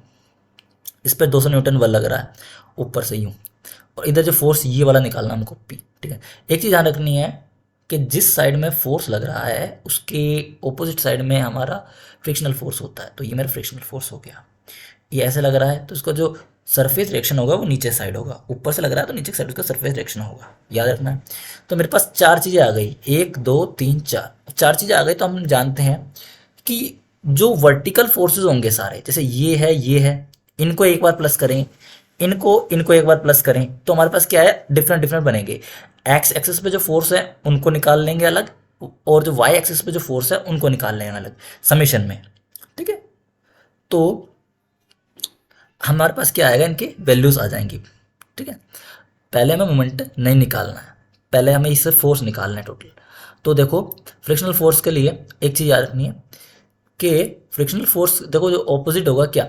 Speaker 1: इस पर 200 न्यूटन बल लग रहा है ऊपर से यूँ, और इधर जो फोर्स ये वाला निकालना हमको पी। ठीक है एक चीज़ ध्यान रखनी है कि जिस साइड में फोर्स लग रहा है उसके ऑपोजिट साइड में हमारा फ्रिक्शनल फोर्स होता है। तो ये मेरा फ्रिक्शनल फोर्स हो गया, ये ऐसे लग रहा है तो इसका जो सरफेस रिएक्शन होगा वो नीचे साइड होगा, ऊपर से लग रहा है तो नीचे साइड उसका सरफेस रिएक्शन होगा, याद रखना है। तो मेरे पास चार चीज़ें आ गई, 1 2 3 4, चार चीज़ें आ गई। तो हम जानते हैं कि जो वर्टिकल फोर्सेस होंगे सारे, जैसे ये है, इनको एक बार प्लस करें, इनको एक बार प्लस करें, तो हमारे पास क्या है, डिफरेंट डिफरेंट बनेंगे। एक्स एक्सिस पे जो फोर्स है उनको निकाल लेंगे अलग, और जो वाई एक्सिस पे जो फोर्स है उनको निकाल लेंगे अलग समेशन में। ठीक है तो हमारे पास क्या आएगा, इनकी वैल्यूज आ जाएंगी। ठीक है पहले हमें मोमेंट नहीं निकालना है, पहले हमें इससे फोर्स निकालना है टोटल। तो देखो फ्रिक्शनल फोर्स के लिए एक चीज़ याद रखनी है कि फ्रिक्शनल फोर्स देखो जो ऑपोजिट होगा क्या,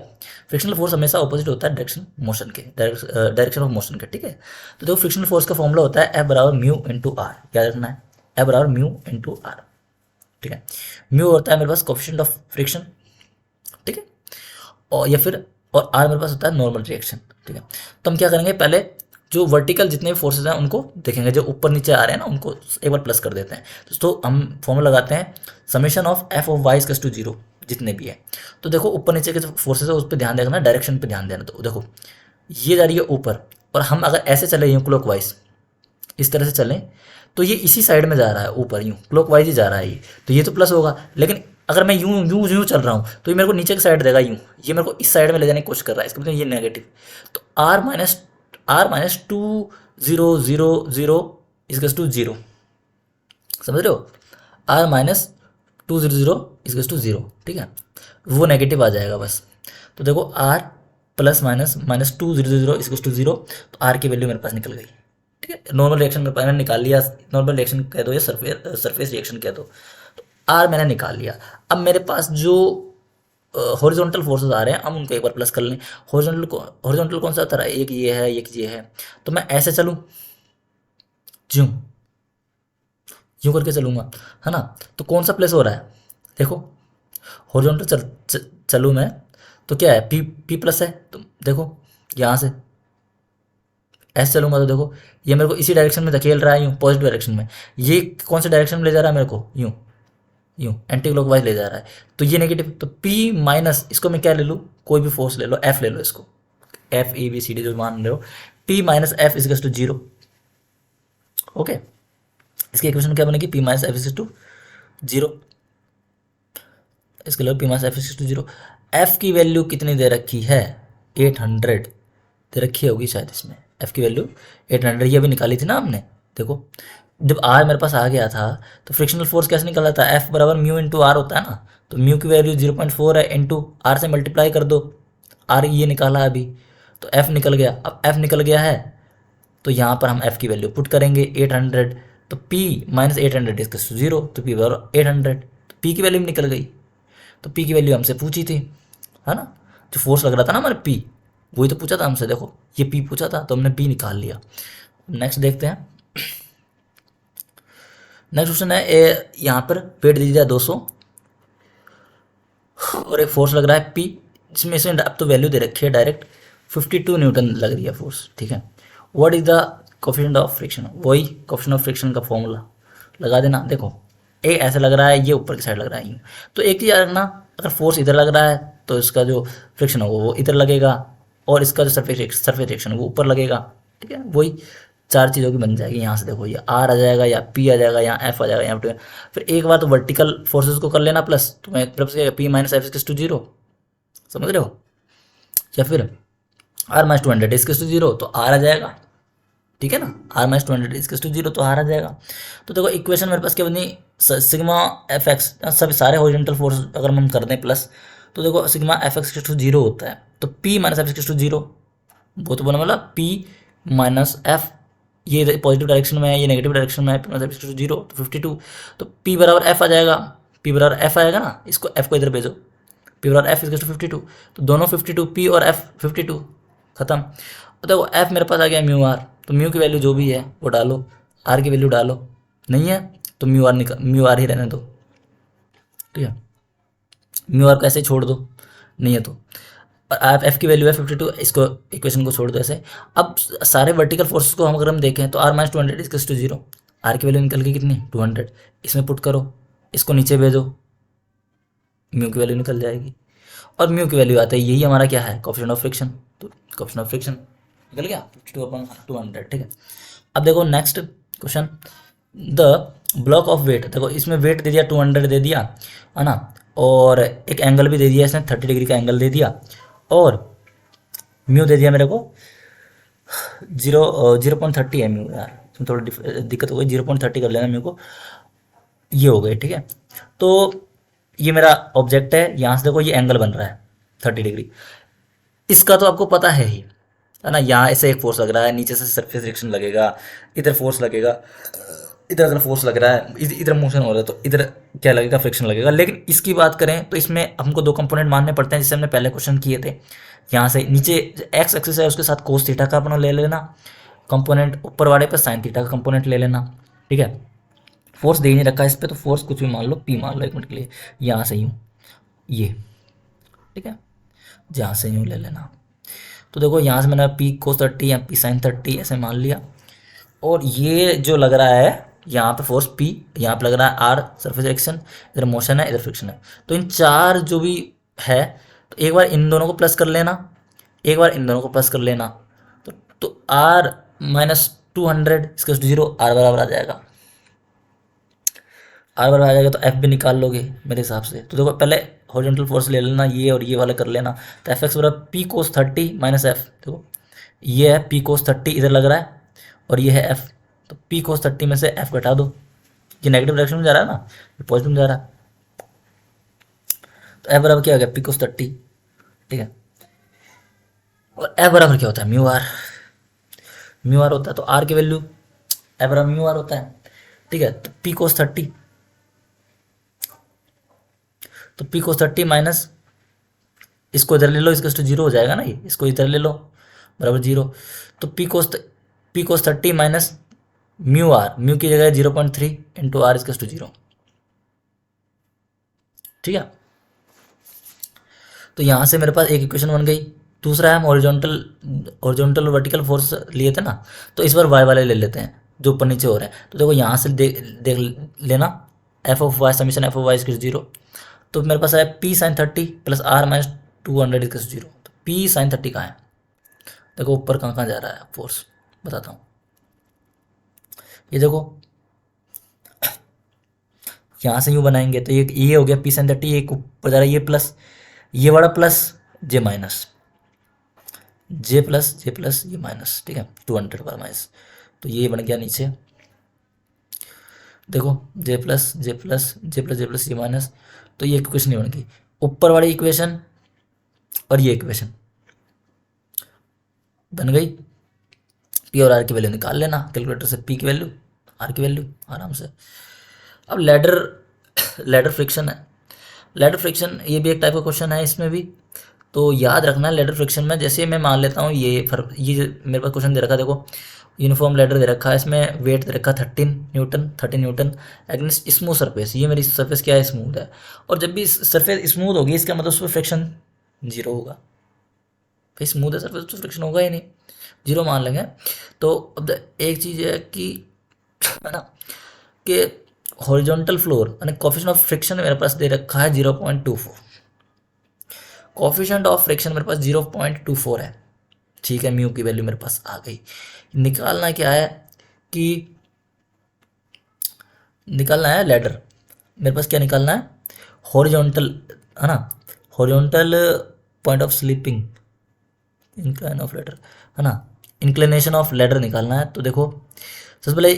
Speaker 1: फ्रिक्शनल फोर्स हमेशा ऑपोजिट होता है डायरेक्शन मोशन के, डायरेक्शन ऑफ मोशन के। ठीक है तो देखो फ्रिक्शनल फोर्स का फॉर्मूला होता है एफ बराबर म्यू इंटू आर, याद रखना है एफ बराबर म्यू इंटू आर। ठीक है म्यू होता है मेरे पास कोएफिशिएंट ऑफ फ्रिक्शन, ठीक है, और या फिर और आर मेरे पास होता है नॉर्मल रिएक्शन। ठीक है तो हम क्या करेंगे, पहले जो वर्टिकल जितने भी फोर्सेज हैं उनको देखेंगे, जो ऊपर नीचे आ रहे हैं ना उनको एक बार प्लस कर देते हैं। तो हम फॉर्मूला लगाते हैं summation of F of y equals to 0, जितने भी है। तो देखो ऊपर नीचे के जो फोर्सेज है उस पर ध्यान देना, डायरेक्शन पे ध्यान देना। तो देखो ये जा रही है ऊपर, और हम अगर ऐसे चले यूँ क्लॉकवाइज, इस तरह से चलें तो ये इसी साइड में जा रहा है ऊपर, यूँ क्लॉकवाइज ही जा रहा है ये, तो ये तो प्लस होगा। लेकिन अगर मैं यूँ यूँ यूँ चल रहा हूँ तो ये मेरे को नीचे की साइड देगा, यूँ ये मेरे को इस साइड में ले जाने की कोशिश कर रहा है, इसका मतलब ये नेगेटिव। तो आर माइनस 2 0 0 0 इजकल्स टू 0, समझ रहे हो, आर माइनस 2 0 0 इजकल्स टू 0। ठीक है वो नेगेटिव आ जाएगा बस। तो देखो r plus minus 2 0 0 equals to 0, तो आर की वैल्यू मेरे पास निकल गई। ठीक है नॉर्मल रिएक्शन मेरे पास मैंने निकाल लिया, नॉर्मल रिएक्शन कह दो या सरफेस रिएक्शन कह दो, तो आर मैंने निकाल लिया। अब मेरे पास जो हॉरिजॉन्टल फोर्सेस आ रहे हैं हम उनको एक बार प्लस कर लें। हॉरिजॉन्टल कौन सा आता है, एक ये है एक ये है, तो मैं ऐसे चलूँ, यूँ यूँ करके चलूँगा, है ना, तो कौन सा प्लस हो रहा है, देखो हॉरिजॉन्टल चलूँ मैं तो क्या है, पी प्लस है। तो देखो यहाँ से ऐसे चलूँगा तो देखो ये मेरे को इसी डायरेक्शन में धकेल रहा है, यूँ पॉजिटिव डायरेक्शन में। ये कौन से डायरेक्शन में ले जा रहा है मेरे को, यूँ एंटी क्लॉकवाइज ले जा रहा है, तो ये नेगेटिव। तो P माइनस, इसको मैं क्या ले लूँ, कोई भी फोर्स ले लो, F ले लो, इसको F A B C D जो मान रहे हो, P minus f is to 0। Okay इसकी इक्वेशन क्या बनेगी, P minus f is to 0, इसके लिए P minus f is to 0। F की वैल्यू कितनी दे रखी है, 800 दे रखी होगी शायद इसमें, F की वैल्यू 800 ये भी निकाली थी ना हमने। देखो जब आर मेरे पास आ गया था तो फ्रिक्शनल फोर्स कैसे निकाला था, एफ बराबर म्यू इंटू आर होता है ना, तो म्यू की वैल्यू 0.4 है, इंटू आर से मल्टीप्लाई कर दो, आर ये निकाला अभी, तो एफ निकल गया। अब एफ निकल गया है तो यहाँ पर हम एफ की वैल्यू पुट करेंगे 800, तो पी माइनस 800 इसका 0, तो पी बराबर 800, तो पी की वैल्यू भी निकल गई। तो पी की वैल्यू हमसे पूछी थी, है ना, जो फोर्स लग रहा था ना हमारे पी, वही तो पूछा था हमसे। देखो ये पी पूछा था तो हमने पी निकाल लिया। नेक्स्ट देखते हैं। नेक्स्ट क्वेश्चन है यहाँ पर वेट दे दिया 200 और एक फोर्स लग रहा है पी, जिसमें से अब तो वैल्यू दे रखी है डायरेक्ट 52 न्यूटन लग रही है फोर्स, ठीक है। What is the coefficient of friction, वही कोफिशिएंट ऑफ फ्रिक्शन का फॉर्मूला लगा देना। देखो ए ऐसा लग रहा है, ये ऊपर की साइड लग रहा है यूँ, तो एक चीज़ याद रखना, अगर फोर्स इधर लग रहा है तो इसका जो फ्रिक्शन होगा वो इधर लगेगा, और इसका जो सरफेस रिएक्शन वो ऊपर लगेगा, ठीक है। वही चार चीज़ों की बन जाएगी। यहाँ से देखो ये आर आ जाएगा, या पी आ जाएगा, या एफ आ जाएगा, यहाँ पे फिर एक बार तो वर्टिकल फोर्सेस को कर लेना प्लस, तो मैं तरफ से p minus f is to zero, समझ रहे हो, या फिर r minus 200 is to zero, तो आर आ जाएगा, ठीक है ना, r minus 200 is to zero, तो आर आ जाएगा। तो देखो इक्वेशन मेरे पास क्या बनी, सिग्मा एफ एक्स, सब सारे हॉरिजॉन्टल फोर्स अगर हम कर दें प्लस, तो देखो sigma f x to zero होता है, तो p minus f to zero, वो तो बोला मतलब पी माइनस एफ, ये पॉजिटिव डायरेक्शन में है, ये नेगेटिव डायरेक्शन में है, पी माइनस एफ जीरो, तो 52, तो पी बराबर एफ आ जाएगा, पी बराबर एफ आएगा ना, इसको एफ को इधर भेजो, पी बराबर एफ इज टू 52, तो दोनों 52, पी और एफ 52 खत्म। तो देखो एफ मेरे पास आ गया म्यू आर, तो म्यू की वैल्यू जो भी है वो डालो, आर की वैल्यू डालो, नहीं है तो म्यू आर ही रहने दो, ठीक है, म्यू आर को ऐसे छोड़ दो, नहीं है तो आप एफ की वैल्यू है 52, इसको इक्वेशन को छोड़ दो ऐसे। अब सारे वर्टिकल फोर्सेस को हम अगर हम देखें तो r minus 200 is to zero, r की वैल्यू निकल गई कितनी 200, इसमें पुट करो, इसको नीचे भेजो, म्यू की वैल्यू निकल जाएगी, और म्यू की वैल्यू आता है, यही हमारा क्या है कोएफिशिएंट ऑफ फ्रिक्शन, तो कोएफिशिएंट ऑफ फ्रिक्शन निकल गया 52/200, ठीक है। अब देखो next question, the block of weight, देखो इसमें वेट दे दिया 200 दे दिया, है ना, और एक एंगल भी दे दिया इसने 30 डिग्री का एंगल दे दिया, और म्यू दे दिया मेरे को 0.30 है म्यू, यार इसमें थोड़ी दिक्कत हो गई, 0.30 कर लेना म्यू को, ये हो गए, ठीक है। तो ये मेरा ऑब्जेक्ट है, यहाँ से देखो ये एंगल बन रहा है 30 डिग्री, इसका तो आपको पता है ना, यहाँ ऐसे एक फोर्स लग रहा है, नीचे से सरफेस रिएक्शन लगेगा, इधर फोर्स लगेगा, इधर अगर फोर्स लग रहा है, इधर मोशन हो रहा है तो इधर क्या लगेगा, फ्रिक्शन लगेगा। लेकिन इसकी बात करें तो इसमें हमको दो कंपोनेंट मानने पड़ते हैं, जैसे हमने पहले क्वेश्चन किए थे। यहाँ से नीचे एक्स एक्सिस है उसके साथ कोस थीटा का अपना ले लेना कंपोनेंट, ऊपर वाले पर साइन थीटा का कंपोनेंट ले लेना, ठीक है। फोर्स दे ही नहीं रखा है इस पर, तो फोर्स कुछ भी मान लो, पी मान लो एक मिनट के लिए, यहाँ से यूँ ये, ठीक है, जहाँ से यूँ ले लेना। तो देखो यहाँ से मैंने पी कोस 30 या पी साइन 30 ऐसे मान लिया, और ये जो लग रहा है यहाँ पे फोर्स पी, यहाँ पे लग रहा है आर सरफेस रिएक्शन, इधर मोशन है, इधर फ्रिक्शन है, तो इन चार जो भी है, तो एक बार इन दोनों को प्लस कर लेना, एक बार इन दोनों को प्लस कर लेना, तो आर माइनस 200 इसका जीरो, आर बराबर आ जाएगा, आर बराबर आ जाएगा, तो एफ भी निकाल लोगे मेरे हिसाब से। तो देखो पहले हॉरिजॉन्टल फोर्स ले लेना, ये और ये वाला कर लेना, तो एफ एक्स बराबर पी कोस 30 माइनस एफ, देखो ये है पी कोस 30 इधर लग रहा है, और ये है एफ, तो पी कोस 30 में से एफ घटा दो, ये नेगेटिव डायरेक्शन में जा रहा है ना, ये पॉजिटिव में जा रहा है, तो एफ बराबर क्या हो गया पी कोस 30, ठीक है। और एफ बराबर क्या होता है म्यू आर, म्यू आर होता है, तो आर की वैल्यू एफ बराबर म्यू आर होता है, ठीक है। तो पी कोस 30, तो पी कोस 30 माइनस इसको इधर ले लो, इसका टू जीरो हो जाएगा ना, ये इसको इधर ले लो बराबर जीरो, तो p cos 30 minus mu r, mu की जगह 0.3 इंटू आर इसका टू जीरो, ठीक है। तो यहाँ से मेरे पास एक इक्वेशन बन गई। दूसरा है हम हॉरिजॉन्टल और वर्टिकल फोर्स लिए थे ना, तो इस बार वाई वाले ले लेते हैं जो ऊपर नीचे हो रहे हैं। तो देखो यहाँ से देख लेना, f of y summation f of y इसके जीरो, तो मेरे पास है p sine 30 plus r minus 200 इसके जीरो, तो पी साइन 30 कहाँ है, देखो ऊपर कहाँ कहाँ जा रहा है फोर्स, बताता हूँ। ये देखो यहाँ से यूँ बनाएंगे तो ये हो गया पी साइन 30, एक ऊपर जा रहा है, ये प्लस, ये वाला प्लस, जे माइनस, जे प्लस ये माइनस, ठीक है, 200 पर माइनस, तो ये बन गया नीचे, देखो जे प्लस ये माइनस, तो ये इक्वेशन नहीं बन गई। ऊपर वाली इक्वेशन और ये इक्वेशन बन गई, पी और आर की वैल्यू निकाल लेना कैलकुलेटर से, पी की वैल्यू आर की वैल्यू आराम से। अब लैडर फ्रिक्शन है, लैडर फ्रिक्शन ये भी एक टाइप का क्वेश्चन है इसमें भी। तो याद रखना लैडर फ्रिक्शन में, जैसे मैं मान लेता हूँ ये मेरे पास क्वेश्चन दे रखा है, देखो यूनिफॉर्म लैडर दे रखा है, इसमें वेट दे रखा है 13 न्यूटन एगेंस्ट स्मूथ सरफेस। ये मेरी सरफेस क्या है, स्मूथ है। और जब भी सरफेस स्मूथ होगी इसका मतलब उस पर फ्रिक्शन जीरो होगा। भाई स्मूथ है सरफेस तो फ्रिक्शन होगा ही नहीं, जीरो मान लेंगे। तो अब एक चीज़ है कि है ना कि हॉरिजॉन्टल फ्लोर यानी कोफिशिएंट ऑफ फ्रिक्शन मेरे पास दे रखा है 0.24। कोफिशिएंट ऑफ फ्रिक्शन मेरे पास 0.24 है, ठीक है। म्यू की वैल्यू मेरे पास आ गई। निकालना क्या है कि निकालना है लैडर, मेरे पास क्या निकालना है, हॉरिजॉन्टल है ना, horizontal point of slipping, incline of ladder है ना, इंक्लिनेशन ऑफ लैडर निकालना है। तो देखो सबसे पहले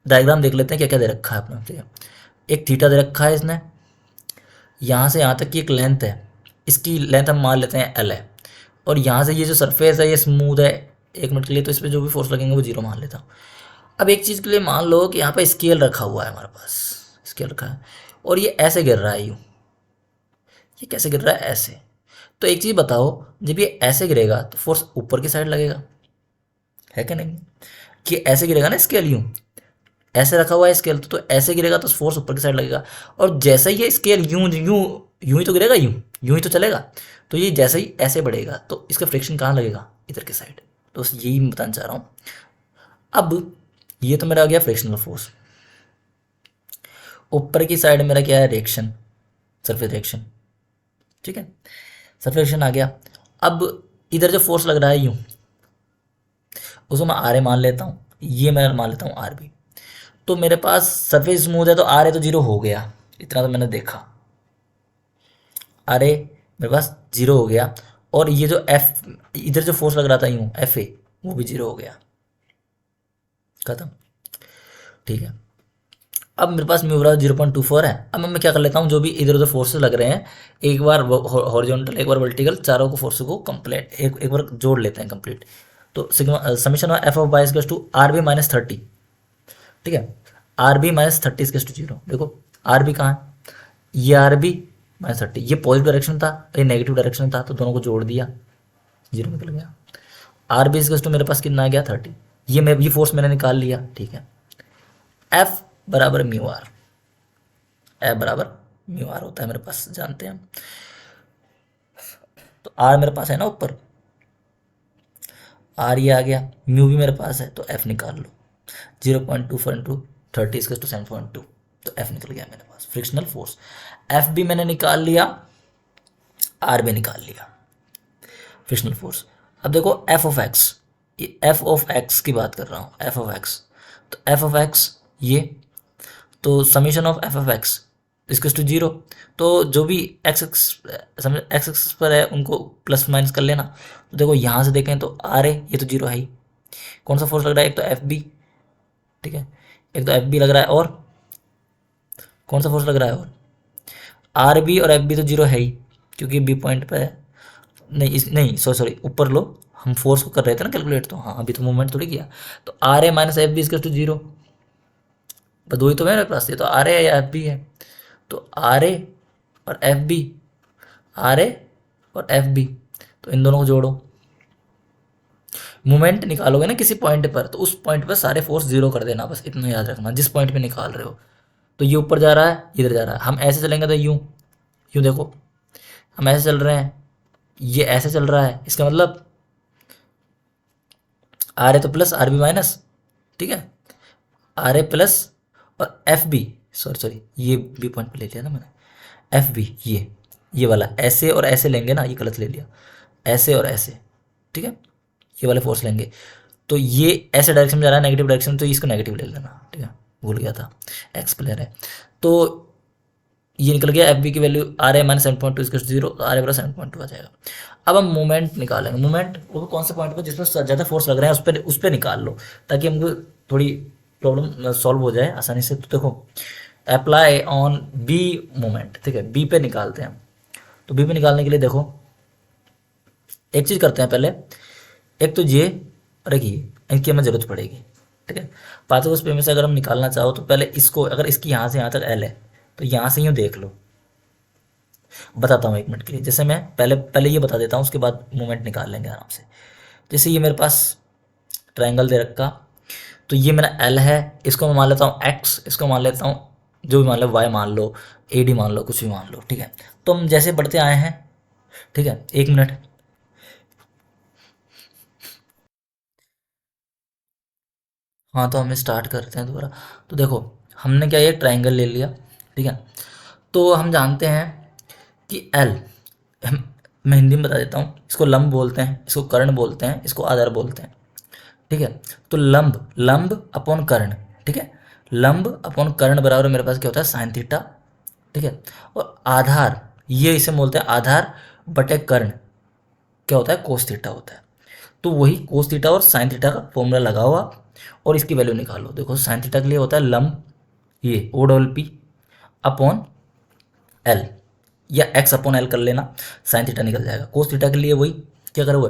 Speaker 1: डायग्राम देख लेते हैं क्या क्या दे रखा है अपना। ठीक है, एक थीटा दे रखा है इसने, यहाँ से यहाँ तक की एक लेंथ है, इसकी लेंथ हम मान लेते हैं एल है, और यहाँ से ये जो सरफेस है ये स्मूथ है 1 मिनट के लिए, तो इस पर जो भी फोर्स लगेंगे वो जीरो मान लेता हूँ। अब एक चीज़ के लिए मान लो कि यहाँ पे स्केल रखा हुआ है, हमारे पास स्केल रखा है और ये ऐसे गिर रहा है यूँ, ये कैसे गिर रहा है ऐसे। तो एक चीज़ बताओ, जब ये ऐसे गिरेगा तो फोर्स ऊपर की साइड लगेगा, है कि नहीं, कि ऐसे गिरेगा ना स्केल यूँ, ऐसे रखा हुआ है स्केल, तो ऐसे गिरेगा तो फोर्स ऊपर की साइड लगेगा। और जैसे ही ये स्केल यूं यूं यूं ही तो गिरेगा, यूं यूं ही तो चलेगा, तो ये जैसे ही ऐसे बढ़ेगा तो इसका फ्रिक्शन कहाँ लगेगा, इधर की साइड। तो बस यही मैं बताना चाह रहा हूँ। अब ये तो मेरा आ गया फ्रिक्शनल फोर्स, ऊपर की साइड मेरा क्या है, रिएक्शन, सरफेस रिएक्शन, ठीक है, सरफेस रिएक्शन आ गया। अब इधर जो फोर्स लग रहा है यूं, उसको मैं आर ए मान लेता हूँ, ये मैं मान लेता हूँ आर बी। तो मेरे पास सरफेस स्मूथ है तो आर ए तो जीरो हो गया, इतना तो मैंने देखा, आर ए मेरे पास जीरो हो गया। और ये जो एफ इधर जो फोर्स लग रहा था यूं एफ ए, वो भी जीरो हो गया, खत्म, ठीक है। अब मेरे पास म्यू बराबर 0.24 है। अब मैं क्या कर लेता हूँ, जो भी इधर उधर फोर्सेस लग रहे हैं, एक बार हॉरिजॉन्टल एक बार वर्टिकल, चारों को फोर्स को कंप्लीट एक बार जोड़ लेते हैं कंप्लीट। तो sigma summation f of y equals to r b minus 30, ठीक है, r b minus 30 equals to zero. देखो आर बी कहाँ है, ये आर बी माइनस 30, ये पॉजिटिव डायरेक्शन था, ये नेगेटिव डायरेक्शन था, तो दोनों को जोड़ दिया, जीरो निकल गया। आर बी इक्वल्स टू मेरे पास कितना आ गया 30, ये फोर्स मैंने निकाल लिया, ठीक है। एफ बराबर म्यू आर, एफ बराबर म्यू आर होता है मेरे पास, जानते हैं हम। तो आर मेरे पास है ना ऊपर, आर ये आ गया, म्यू भी मेरे पास है, तो एफ निकाल लो, 0.24 इंटू 30 इसका टू 7.2, तो एफ निकल गया मेरे पास फ्रिक्शनल फोर्स। एफ भी मैंने निकाल लिया, आर भी निकाल लिया, फ्रिक्शनल फोर्स। अब देखो एफ ऑफ एक्स, ये एफ ऑफ एक्स की बात कर रहा हूँ, एफ ऑफ एक्स, तो एफ ऑफ एक्स ये, तो summation of F of X इसकस टू जीरो। तो जो भी एक्स एक्स पर है उनको प्लस माइनस कर लेना। तो देखो यहाँ से देखें तो आर ए ये तो जीरो है ही, कौन सा फोर्स लग रहा है, एक तो एफ बी, ठीक है, एक तो एफ बी लग रहा है, और कौन सा फोर्स लग रहा है, और आर बी और एफ बी तो जीरो है ही क्योंकि बी पॉइंट पे है, नहीं सॉरी ऊपर लो, हम फोर्स को कर रहे थे ना कैलकुलेट, तो हाँ अभी तो मूवमेंट थोड़ी किया। तो are A minus F B इसकस टू जीरो, बस दो ही तो है मेरे पास, ये तो आर ए है या एफ बी है, तो आर ए और एफ बी, आर ए और एफ बी, तो इन दोनों को जोड़ो, मोमेंट निकालोगे ना किसी पॉइंट पर, तो उस पॉइंट पर सारे फोर्स जीरो कर देना, बस इतना याद रखना जिस पॉइंट पे निकाल रहे हो। तो ये ऊपर जा रहा है, इधर जा रहा है, हम ऐसे चलेंगे तो यूं यूं, देखो हम ऐसे चल रहे हैं, ये ऐसे चल रहा है, इसका मतलब आर ए तो प्लस आर बी माइनस, ठीक है, आर ए प्लस और एफ बी, सॉरी ये बी पॉइंट पे ले लिया ना मैंने, एफ बी ये वाला ऐसे और ऐसे लेंगे ना, ये गलत ले लिया, ऐसे और ऐसे, ठीक है, ये वाले फोर्स लेंगे। तो ये ऐसे डायरेक्शन में जा रहा है नेगेटिव डायरेक्शन, तो इसको नेगेटिव ले लेना, ठीक है, भूल गया था, एक्स प्लेयर है। तो ये निकल गया एफ बी की वैल्यू आर ए माइनस 7.2 इसका जीरो, तो आर ए बराबर 7.2 आ जाएगा। अब हम मूवमेंट निकालेंगे, मूवमेंट वो कौन से पॉइंट पर जिसमें ज़्यादा फोर्स लग रहे हैं उस पर निकाल लो, ताकि हमको थोड़ी प्रॉब्लम सॉल्व हो जाए आसानी से। तो देखो अप्लाई ऑन बी मोमेंट, ठीक है, बी पे निकालते हैं हम। तो बी पे निकालने के लिए देखो एक चीज़ करते हैं पहले, एक तो ये और एक ये, इनकी हमें ज़रूरत पड़ेगी, ठीक है। पाथोगोस पे में से अगर हम निकालना चाहो तो पहले इसको, अगर इसकी यहाँ से यहाँ तक एल है तो यहाँ से यूँ देख लो, बताता हूँ एक मिनट के लिए। जैसे मैं पहले पहले ये बता देता हूँ, उसके बाद मोमेंट निकाल लेंगे आराम से। जैसे ये मेरे पास ट्रायंगल दे रखा, तो ये मेरा एल है, इसको मैं मान लेता हूँ एक्स, इसको मान लेता हूँ जो भी मान लो, वाई मान लो, ए डी मान लो, कुछ भी मान लो, ठीक है। तो हम जैसे बढ़ते आए हैं, ठीक है, एक मिनट। हाँ, तो हमें स्टार्ट करते हैं दोबारा। तो देखो, हमने क्या, ये ट्रायंगल ले लिया, ठीक है। तो हम जानते हैं कि एल, मैं हिंदी में बता देता हूँ, इसको लंब बोलते हैं, इसको कर्ण बोलते हैं, इसको आधार बोलते हैं, ठीक है। तो लंब, लंब अपॉन कर्ण, ठीक है। लंब अपॉन कर्ण बराबर मेरे पास क्या होता है, साइन थीटा, ठीक है। और आधार, ये इसे बोलते हैं आधार बटे कर्ण, क्या होता है, कोस थीटा होता है। तो वही कोस थीटा और साइन थीटा का फॉर्मूला लगाओ आप, और इसकी वैल्यू निकालो। देखो साइन थीटा के लिए होता है लंब, ये o double p upon l, या एक्स अपॉन एल कर लेना, साइन थीटा निकल जाएगा। कोस थीटा के लिए वही क्या करोगे,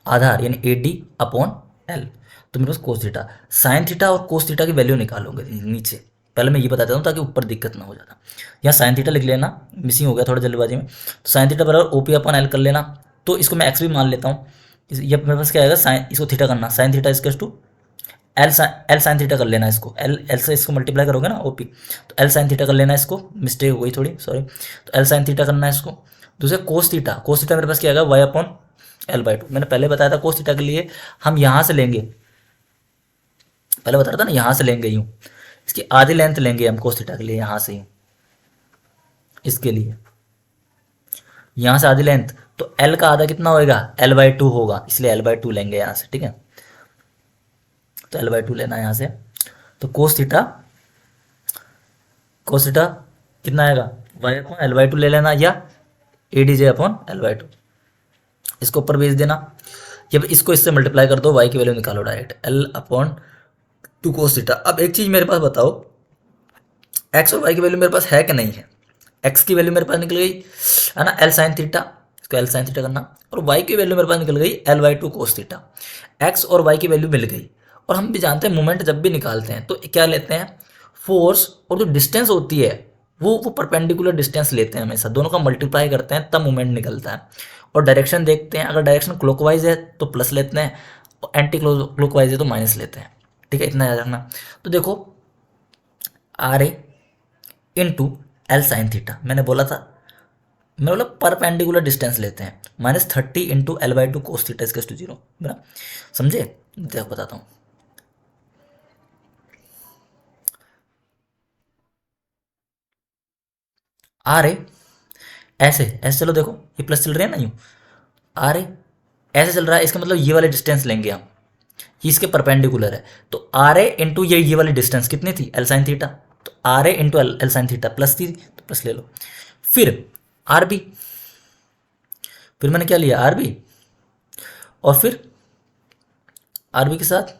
Speaker 1: आधार यानी ए डी अपॉन एल, तो मेरे पास कोस थीटा। साइन थीटा और कोस थीटा की वैल्यू निकालोगे नीचे। पहले मैं ये बता देता हूँ ताकि ऊपर दिक्कत ना हो जाता। यहाँ साइन थीटा लिख लेना, मिसिंग हो गया थोड़ा जल्दबाजी में। तो साइन थीटा बराबर ओ पी अपॉन एल कर लेना। तो इसको मैं एक्स भी मान लेता हूँ। ये मेरे पास क्या आएगा, साइन, इसको थीटा करना, sine theta equals to l sine theta कर लेना इसको, एल से इसको मल्टीप्लाई करोगे ना ओपी, तो एल साइन थीटा कर लेना इसको, मिस्टेक हो गई थोड़ी, सॉरी। तो एल साइन थीटा करना है इसको। दूसरे कोस थीटा, कोस थीटा मेरे पास क्या आएगा, y upon l by two. मैंने पहले बताया था कोस थीटा के लिए हम यहाँ से लेंगे, पहले बता रहा था ना, यहाँ से लेंगे यूँ, इसकी आधी लेंथ लेंगे हम कोस थीटा के लिए, यहाँ से यूँ, इसके लिए यहाँ से आधी लेंथ, तो एल का आधा कितना होएगा, एल बाई टू होगा, इसलिए एल बाई टू लेंगे यहाँ से, ठीक है। तो एल बाई टू लेना है यहाँ से। तो कोस थीटा कितना आएगा, y upon l by two ले लेना, या a d j upon l by two, इसको ऊपर भेज देना। जब इसको इससे मल्टीप्लाई कर दो, वाई की वैल्यू निकालो direct, L upon two cos theta. अब एक चीज़ मेरे पास बताओ, एक्स और वाई की वैल्यू मेरे पास है कि नहीं है। एक्स की वैल्यू मेरे पास निकल गई है ना, एल साइन थीटा, इसको एल साइन थीटा करना। और वाई की वैल्यू मेरे पास निकल गई L by two cos theta. X और वाई की वैल्यू मिल गई। और हम भी जानते हैं मोमेंट जब भी निकालते हैं तो क्या लेते हैं, फोर्स और जो डिस्टेंस होती है वो परपेंडिकुलर डिस्टेंस लेते हैं हमेशा, दोनों का मल्टीप्लाई करते हैं तब मोमेंट निकलता है। और डायरेक्शन देखते हैं, अगर डायरेक्शन क्लॉकवाइज है तो प्लस लेते हैं, और एंटी क्लॉकवाइज है तो माइनस लेते हैं, ठीक है, इतना याद रखना। तो देखो r a into l sine theta, मैंने बोला था, मैं बोला परपेंडिकुलर डिस्टेंस लेते हैं, -30 into l by two cos theta equals to 0, मेरा समझे। देखो बताता हूँ, आर ए ऐसे ऐसे, चलो देखो ये प्लस चल रहे हैं ना यूँ, आर ए ऐसे चल रहा है, इसका मतलब ये वाले डिस्टेंस लेंगे हम, ये इसके परपेंडिकुलर है। तो आर ए इंटू ये वाली डिस्टेंस कितनी थी, एल साइन थीटा, तो are a into l sine theta plus थी, तो प्लस ले लो। फिर आर बी, फिर मैंने क्या लिया, आर बी, और फिर आर बी के साथ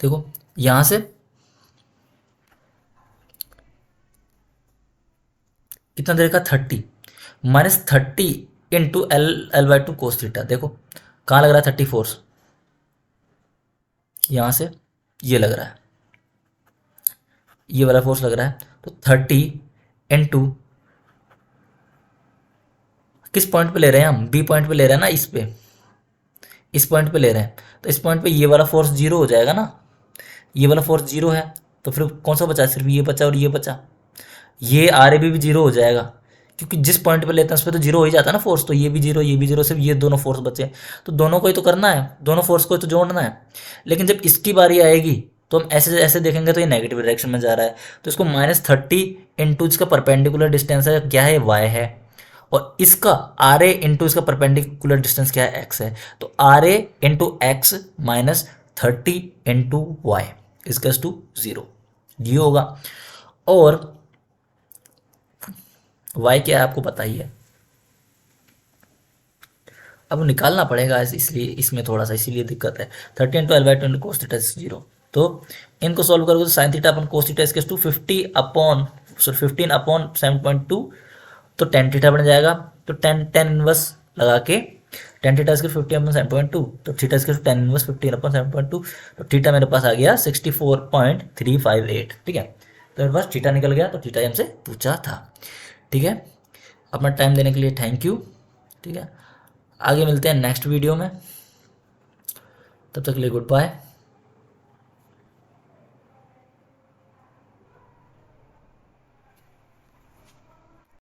Speaker 1: देखो यहाँ से कितना देर का, 30, -30 into L L by two cos theta. देखो कहाँ लग रहा है 30 फोर्स, यहाँ से ये लग रहा है, ये वाला फोर्स लग रहा है। तो 30 इंटू किस पॉइंट पे ले रहे हैं हम, बी पॉइंट पे ले रहे हैं ना, इस पॉइंट पे ले रहे हैं। तो इस पॉइंट पे ये वाला फोर्स जीरो हो जाएगा ना, ये वाला फोर्स जीरो है, तो फिर कौन सा बचा, सिर्फ ये बचा और ये बचा, ये आर ए भी जीरो हो जाएगा, क्योंकि जिस पॉइंट पे लेते हैं उस पर तो जीरो हो ही जाता है ना फोर्स। तो ये भी जीरो, ये भी जीरो, सिर्फ ये दोनों फोर्स बचे। तो दोनों को ही तो करना है, दोनों फोर्स को ही तो जोड़ना है। लेकिन जब इसकी बारी आएगी तो हम ऐसे ऐसे देखेंगे तो ये नेगेटिव डायरेक्शन में जा रहा है, तो इसको -30 इंटू इसका परपेंडिकुलर डिस्टेंस है, क्या है, वाई है, और इसका आर ए इंटू इसका परपेंडिकुलर डिस्टेंस क्या है, एक्स है। तो are a into x -30 into y equals to 0, ये होगा। और वाई क्या है आपको पता ही है, अब निकालना पड़ेगा इसलिए इसमें थोड़ा सा इसीलिए दिक्कत है। 30 into l by two cos theta 0, तो इनको सॉल्व करोगे तो साइन थीटा अपन कोस थीटा इसके टू 15 अपॉन 7.2, तो टेन थीटा बन जाएगा। तो टेन इनवर्स लगा के, टेन थीटा इसके 15 अपॉन 7.2, तो थीटा इसके टेन इनवर्स 15 अपॉन 7.2, तो थीटा मेरे पास आ गया 64.358, ठीक है। तो मेरे पास थीटा निकल गया, तो थीटा हमसे पूछा था, ठीक है। अपना टाइम देने के लिए थैंक यू। ठीक है, आगे मिलते हैं नेक्स्ट वीडियो में, तब तक के लिए गुड बाय।